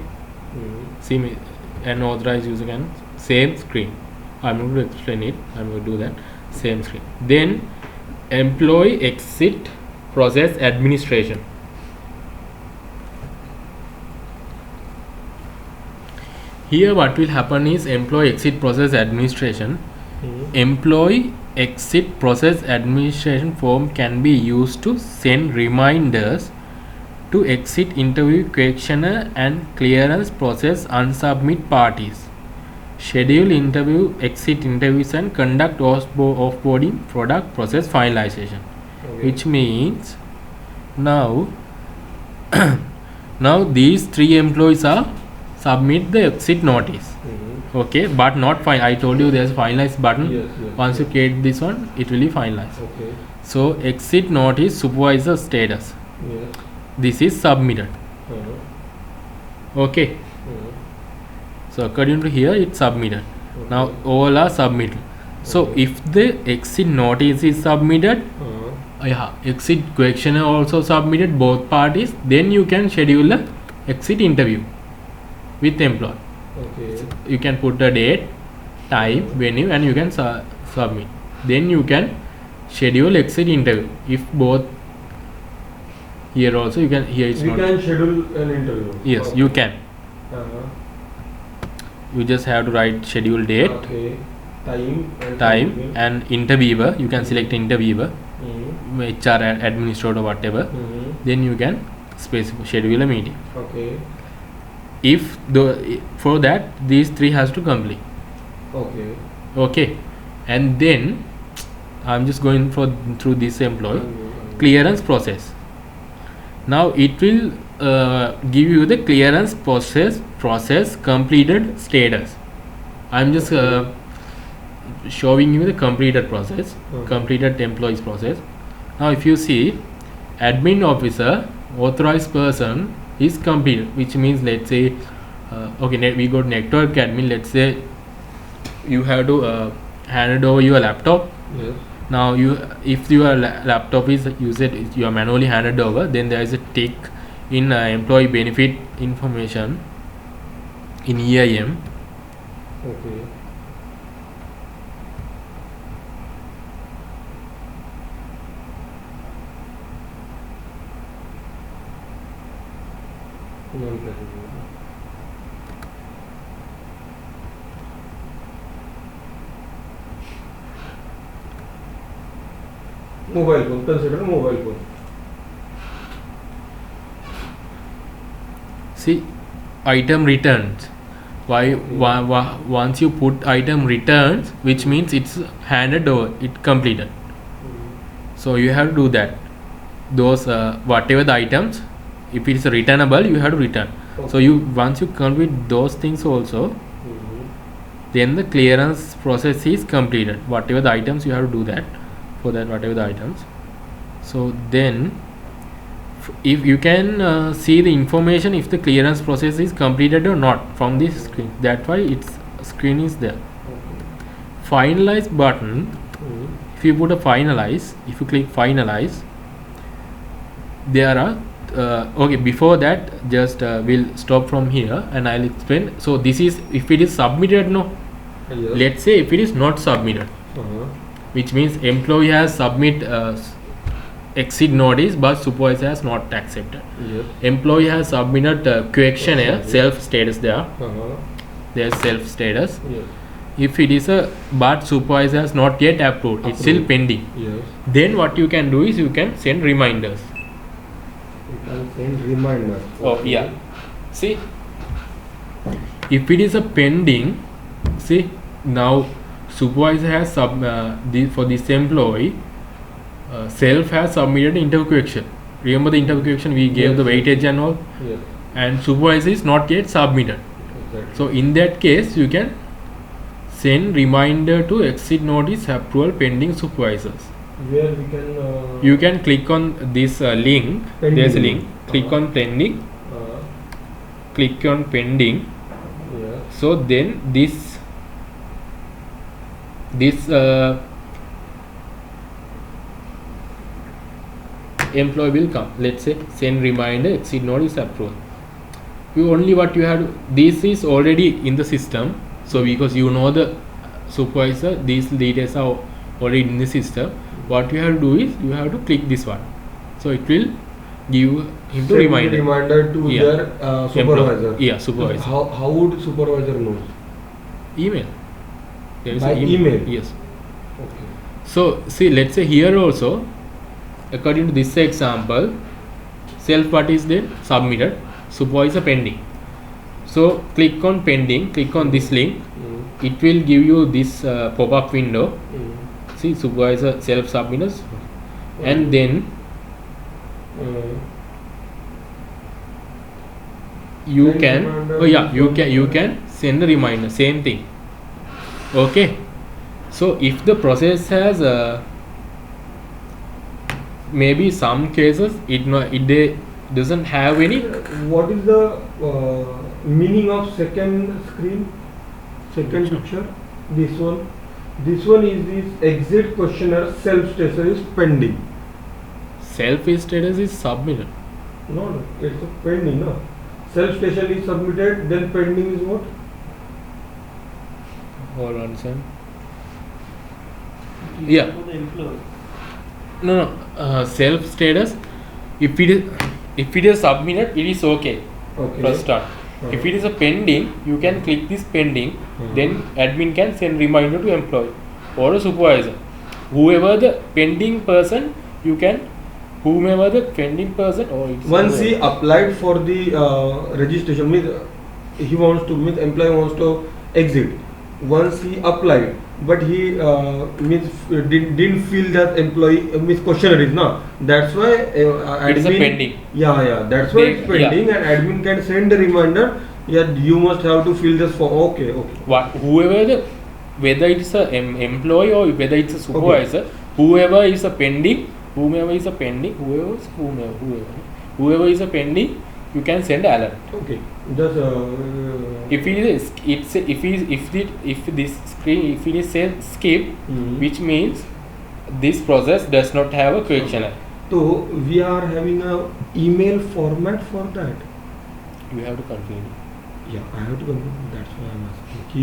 see me, an authorized user can same screen. I'm going to explain it. I'm going to do that same screen. Then employee exit process administration. Here what will happen is employee exit process administration. Employee exit process administration form can be used to send reminders to exit interview questionnaire and clearance process unsubmit parties, schedule interview, exit interviews and conduct offboarding product process finalization. Okay. Which means now now these three employees are submit the exit notice. Okay, but not fine. I told you there's finalize button. Yes, yes, Once you yes. create this one, it will be finalized. Okay. So exit notice supervisor status. Yes. This is submitted. Okay. So according to here, it's submitted. Now all are submitted. So Okay. if the exit notice is submitted, exit questionnaire also submitted, both parties, then you can schedule a exit interview with employee. Okay. You can put a date, time, venue, and you can submit. Then you can schedule exit interview. If both here also you can, here it's We not. can schedule an interview. Yes, Okay. you can. Uh-huh. You just have to write schedule date, Okay. Time and time, and interviewer. You can select interviewer, Mm-hmm. HR administrator, whatever. Mm-hmm. Then you can schedule a meeting. Okay. If for that these three has to complete. Okay. Okay, and then I'm just going through this employee Mm-hmm. clearance process. Now it will give you the clearance process completed status. I'm just showing you the completed process, completed employees process. Now if you see admin officer authorized person is completed, which means let's say okay, we got network admin. Let's say you have to hand over your laptop. Yes. Now if your laptop is used, you are manually handed over, then there is a tick in employee benefit information in EIM. Okay. Mobile phone, consider mobile phone. See, item returns. Once you put item returns, which means it's handed over, it completed. So you have to do that. Those whatever the items, if it is returnable, you have to return. So once you complete those things also, then the clearance process is completed. Whatever the items, you have to do that. For that, whatever the items. So then if you can see the information if the clearance process is completed or not from this screen. That's why its screen is there. Finalize button. If you put a finalize, if you click finalize, there are okay, before that just we'll stop from here and I'll explain. So this is if it is submitted, no. Yes. Let's say if it is not submitted, which means employee has submit exit notice but supervisor has not accepted. Yes. Employee has submitted questionnaire, self status there. There's self status. Yes. If it is but supervisor has not yet approved, it's still pending. Yes. Then what you can do is you can send reminders. You can send reminder. Oh yeah. See, if it is a pending, see now supervisor has for this employee self has submitted interview question. Remember the interview question we gave the weightage and all, Yes. and supervisor is not yet submitted. Exactly. So in that case you can send reminder to exit notice approval pending supervisors. Where we can. You can click on this link. Pending. There's a link. Click on pending. Click on pending. Yeah. So then this employee will come. Let's say send reminder, exit notice approved. You only what you have to, this is already in the system. So because you know the supervisor, these details are already in the system. What you have to do is you have to click this one. So it will give him to Send reminder. reminder to Yeah. their supervisor. Yeah, supervisor. How would supervisor know? Email. There is By an email? Yes. Okay. So see, let's say here also, according to this example, self what is there submitted, supervisor pending. So click on pending, click on this link. It will give you this pop-up window. See, supervisor self submitted, and then you Send can reminder. you can send a reminder, same thing. Okay, so if the process has maybe some cases it doesn't have any. What is the meaning of second screen? Second picture? This one. This one is this exit questionnaire self status is pending. Self status is submitted. No, it's a pending. No. Self station is submitted, then pending is what? Hold on, son. It is Yeah. for the employee. No, self status. If it is submitted, it is okay. Okay. First start. If it is a pending, you can click this pending. Then admin can send reminder to employee or a supervisor. Whoever the pending person, you can. Whomever the pending person, or it's Once he applied for the registration, means he wants to, means employee wants to exit. Once he applied, but he didn't fill that employee means questionnaire is no. That's why it is a pending. Yeah. That's why it's Yeah. pending, and admin can send a reminder. Yeah, you must have to fill this form. Okay. Whoever the, whether it's a employee or whether it's a supervisor, whoever is a pending, whoever is a pending, whoever is a pending, you can send alert. Okay. Just If it is, if this screen, if it is said skip, which means this process does not have a questionnaire. So we are having a email format for that. You have to configure. Yeah, I have to confirm. That's why I'm asking. Ki,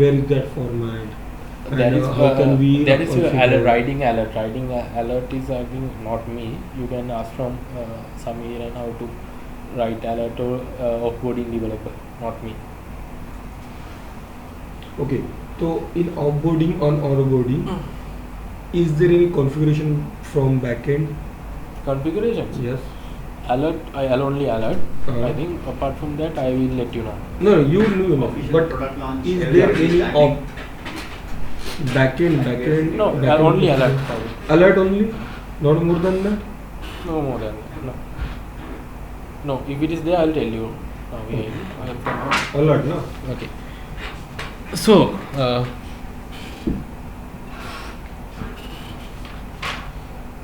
where is that format? That And, is how can we that is your configure? alert, writing alert. Writing alert is I think not me. You can ask from Samir and how to write alert or offboarding developer, not me. Okay, so in offboarding on onboarding, is there any configuration from backend? Configurations. Yes. Alert, I'll only alert. Uh-huh. I think apart from that, I will let you know. No, you know, Official but product launch, is every there any standing. backend? No, backend only alert. Alert only, not more than that. No more than that. No. No, if it is there, I'll tell you. Alert, no. Okay. So,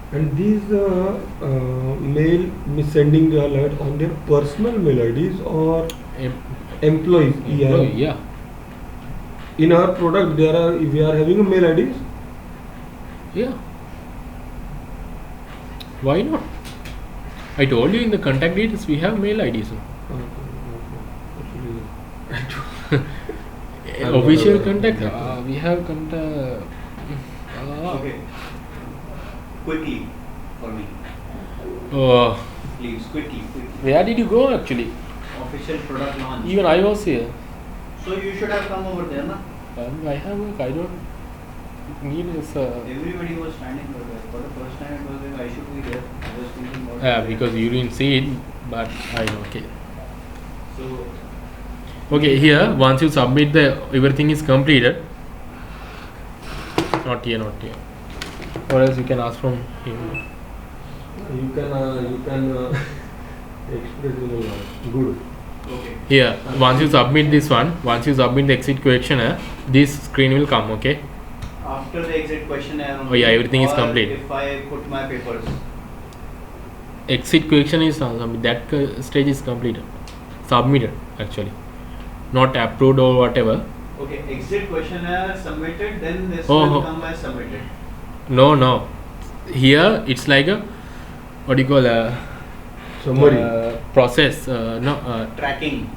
And these mail sending the alert on their personal mail IDs or employees. employee, yeah. In our product, we are having a mail IDs. Yeah. Why not? I told you in the contact details we have mail IDs. Official contact. We have contact. Okay. Quickly for me. Please, quickly. Where did you go actually? Official product launch. Even I was here. So you should have come over there, na? I have work. I don't need this. Everybody was standing over there. For the first time, it was like I should be there. I was thinking about Yeah, it. because you didn't see it, but I know. Okay. So Okay, here once you submit everything is completed. Not here. Or else you can ask from him. You can express in a good. okay. Here, once you submit this one, once you submit the exit questionnaire, this screen will come. Okay. After the exit questionnaire. Oh, yeah, everything is or complete. If I put my papers. Exit question is that stage is completed, submitted actually, not approved or whatever. Okay, exit questionnaire submitted, then this Oh, will oh. come as submitted. No. Here it's like a what do you call Summary. process? Tracking.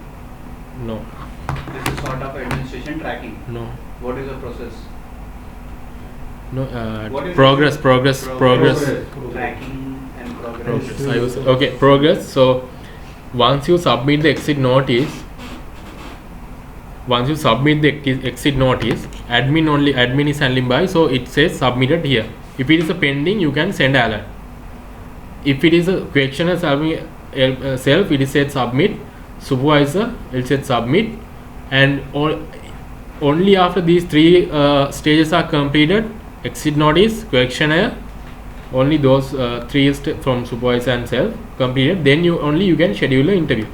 No, This is sort of administration tracking. no, What is the process? no. What is Progress. Progress. Tracking and progress. Progress. Okay, progress. So once you submit the exit notice, admin is handling by, so it says submitted here. If it is a pending, you can send alert. If it is a questioner self, it is said submit. Supervisor, it said submit, and only after these three stages are completed, exit notice, questionnaire, only those three from supervisor and self completed, then you can schedule an interview.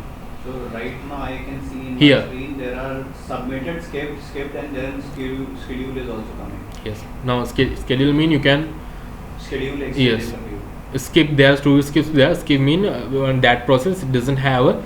So right now I can see in Here. my screen there are submitted, skipped, and then schedule is also coming. Yes. Now schedule mean you can Schedule exit Yes. interview. skip. There's two skips there. Skip mean on that process it doesn't have a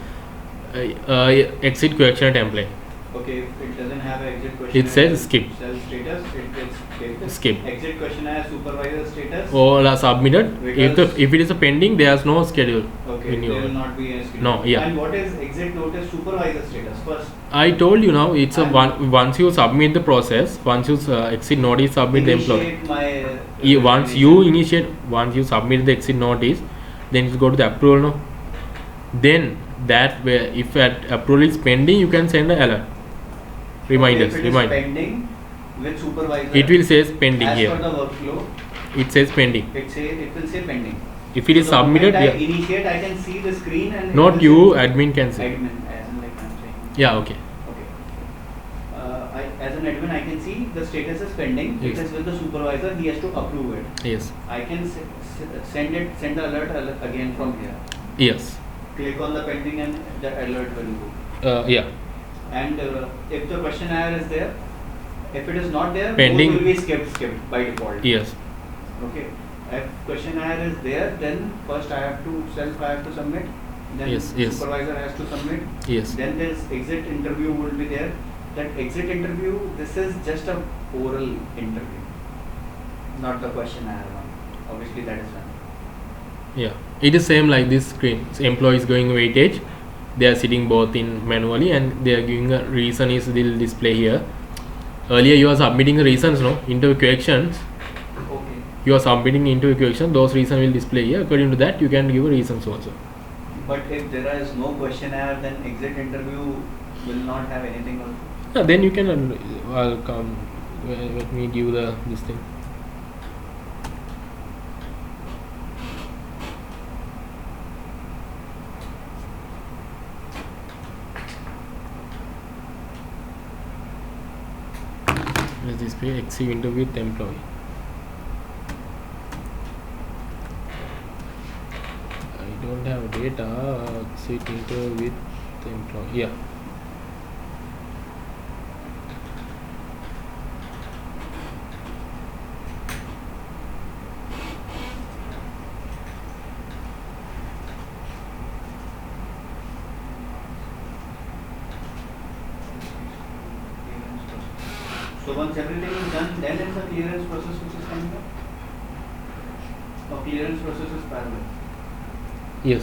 exit questionnaire template. Okay, if it doesn't have an exit question. It says skip. Self status, it gets skipped. Skip. Exit questionnaire supervisor status. All are submitted. Because- If it is a pending, there's no schedule. Okay, in there your- will not be a schedule. No, yeah. And what is exit notice supervisor status first? I told you now. It's a And- once you submit the process, once you exit notice submit the employee. Initiate my. Once you submit the exit notice, then you go to the approval now. Then that way, if approval is pending, you can send an alert. Reminders. If it is pending with supervisor. It will says pending as here. per the workflow, It says pending. it will say pending. If it is So the submitted, moment I yeah. initiate, I can see the screen and. it Not will you, say admin can say. Admin, as in like I'm saying. Yeah. Okay. Okay. As an admin, I can see the status is pending. Yes. It is with the supervisor. He has to approve it. Yes. I can send the alert again from here. Yes. Click on the pending and the alert will go. Yeah. And if the questionnaire is there, if it is not there, Pending. both will be skipped by default. Yes. Okay. If questionnaire is there, then first I have to submit. Then Yes, yes. supervisor has to submit. Yes. Then this exit interview will be there. That exit interview, this is just a oral interview, not the questionnaire one. Obviously that is done. Yeah. It is same like this screen. So employees going weightage. They are sitting both in manually and they are giving a reason is will display here. Earlier you are submitting the reasons, no? Interview questions. Okay. You are submitting interview question. Those reasons will display here. According to that, you can give reasons also. But if there is no questionnaire, then exit interview will not have anything also. Yeah, then you can. I'll come. Let me give this thing. Let's display exit interview with employee. I don't have data. Exit interview with employee. Yeah. So once everything is done, then it's a clearance process which is coming up. Or clearance process is parallel. Yes.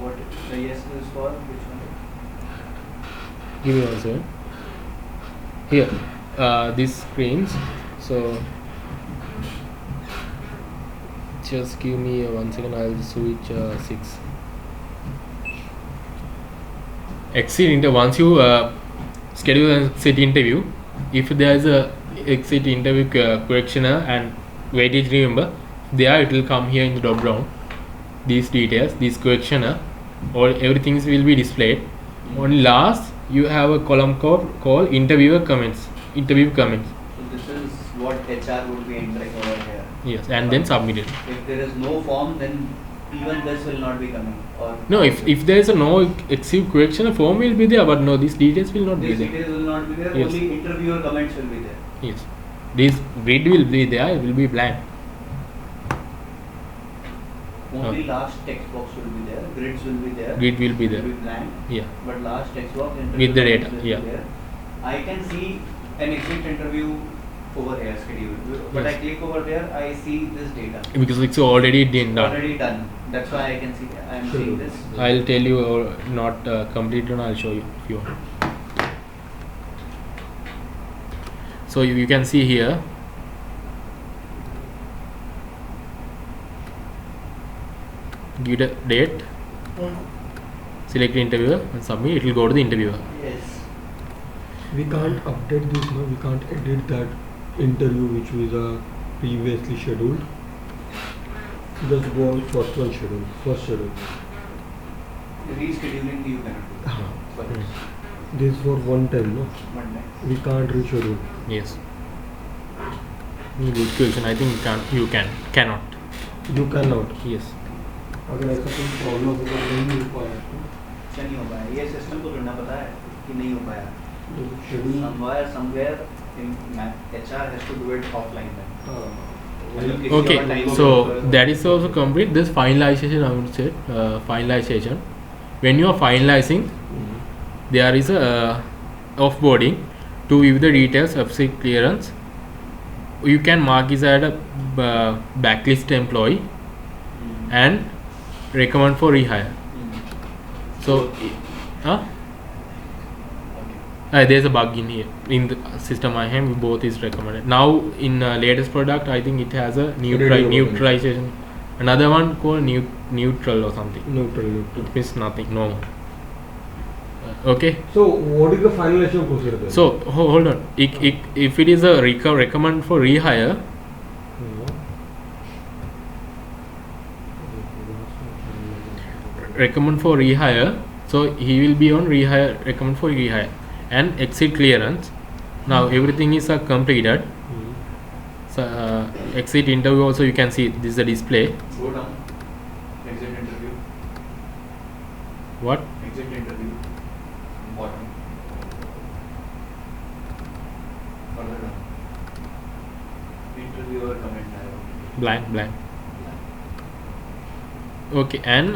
What the yes is for which one? Give me 1 second. Here, these screens. So just give me 1 second. I'll switch 6. Exit interview. Once you schedule an exit interview, if there is a exit interview questionnaire and weightage, remember there it will come here in the drop down. These details, this questionnaire, or everything will be displayed. Only last you have a column called interviewer comments. Interview comments. So this is what HR would be entering over here. Yes, and then submit it. If there is no form, then even this will not be coming. Or No, if there is a no exit questionnaire, form will be there, but no, these details will not be these there. details will not be there. Yes. Only interviewer comments will be there. Yes, this grid will be there. It will be blank. Only last text box will be there. Grids will be there. Grid will be there. Will be blank. Yeah. But last text box With the interview data, comments will be yeah. there. I can see an exit interview over here schedule. But I Yes. click over there, I see this data. Because it's already done. Already done. That's why I can see. I am seeing this. I'll tell you or not completed and I'll show you if you want. So you can see here give the date, select the interviewer and submit. It will go to the interviewer. Yes. We can't update this now. We can't edit that interview which was previously scheduled. Just go on first one schedule. First schedule. Rescheduling you cannot do. Ah. But This is for one time, no? one day. We can't reschedule. Yes. Good question. I think cannot. You cannot. Yes. अगर ऐसा कोई problem होगा नहीं हो पाया अच्छा नहीं हो पाया. ये सिस्टम को ढूंढना पता है कि नहीं हो पाया. तो schedule Somewhere in HR has to do it offline then. Okay. So that is also complete. This finalization, I would say, finalization. When you are finalizing, there is a offboarding to view the details of FC clearance. You can mark it as a backlist employee and recommend for rehire. So, there's a bug in here in the system I have. Both is recommended. Now in latest product, I think it has a neutralization. Another one called neutral or something. neutral. It means nothing. No. Okay. So what is the finalization procedure then? So hold on. If it is a recommend for rehire, recommend for rehire. So he will be on rehire, recommend for rehire, and exit clearance. Now everything is completed. So exit interview also you can see this is the display. Go down. Exit interview. What? Exit interview. Bottom. Further down. Interviewer comment dialog. Blank. Okay, and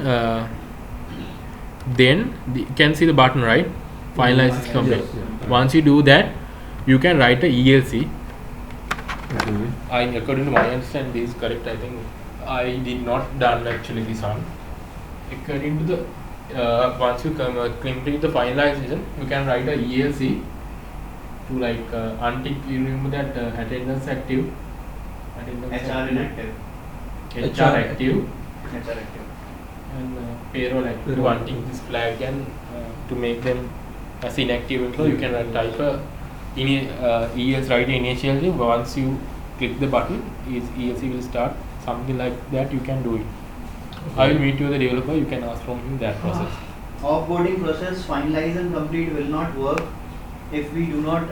then you can see the button, right? Finalize is complete. Yes. Once you do that, you can write a ELC. Okay. According to my understanding, this is correct. I think I did not done actually this one. According to the once you complete the finalization, you can write a ELC to like untick. You remember that attendance active. HR inactive. HR active. HR active. And payroll active to Payroll. untick this flag and to make them as inactive employee, you can type a ELC right initially. Once you click the button, ELC will start. Something like that you can do it. I will meet you the developer, you can ask from him that process. Offboarding process finalize and complete will not work if we do not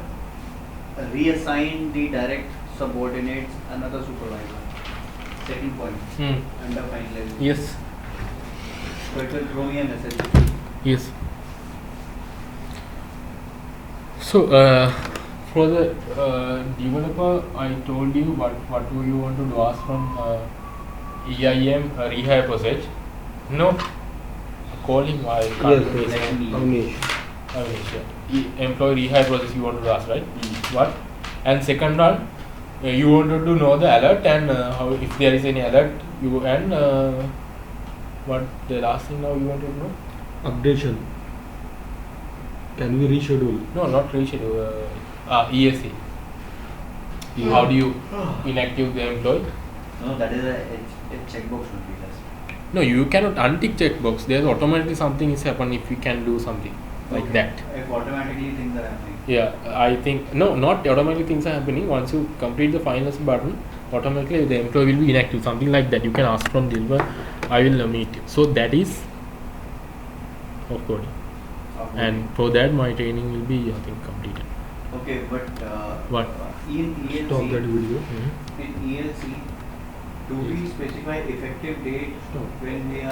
reassign the direct subordinates another supervisor. Second point, under finalization. Yes. So it will throw me a message. Yes. So for the developer, I told you what do you want to ask from EIM rehire process. No, call him. I can't. Yes. Avnish. Employee rehire process you want to ask, right? What? And second one, you wanted to know the alert and how if there is any alert you and what the last thing now you want to know? Updation. Can we reschedule? No, not reschedule. ESC. How do you inactive the employee? No, that is a checkbox should be less. No, you cannot untick checkbox. There's automatically something is happen if you can do something like that. If automatically things are happening. Yeah, I think no, not automatically things are happening. Once you complete the finalization button, automatically the employee will be inactive. Something like that. You can ask from developer. I will meet you. So that is offboarding. And for that, my training will be I think completed. Okay, but What? in ELC, Stop that video. in ELC, do we specify effective date Stop. when they are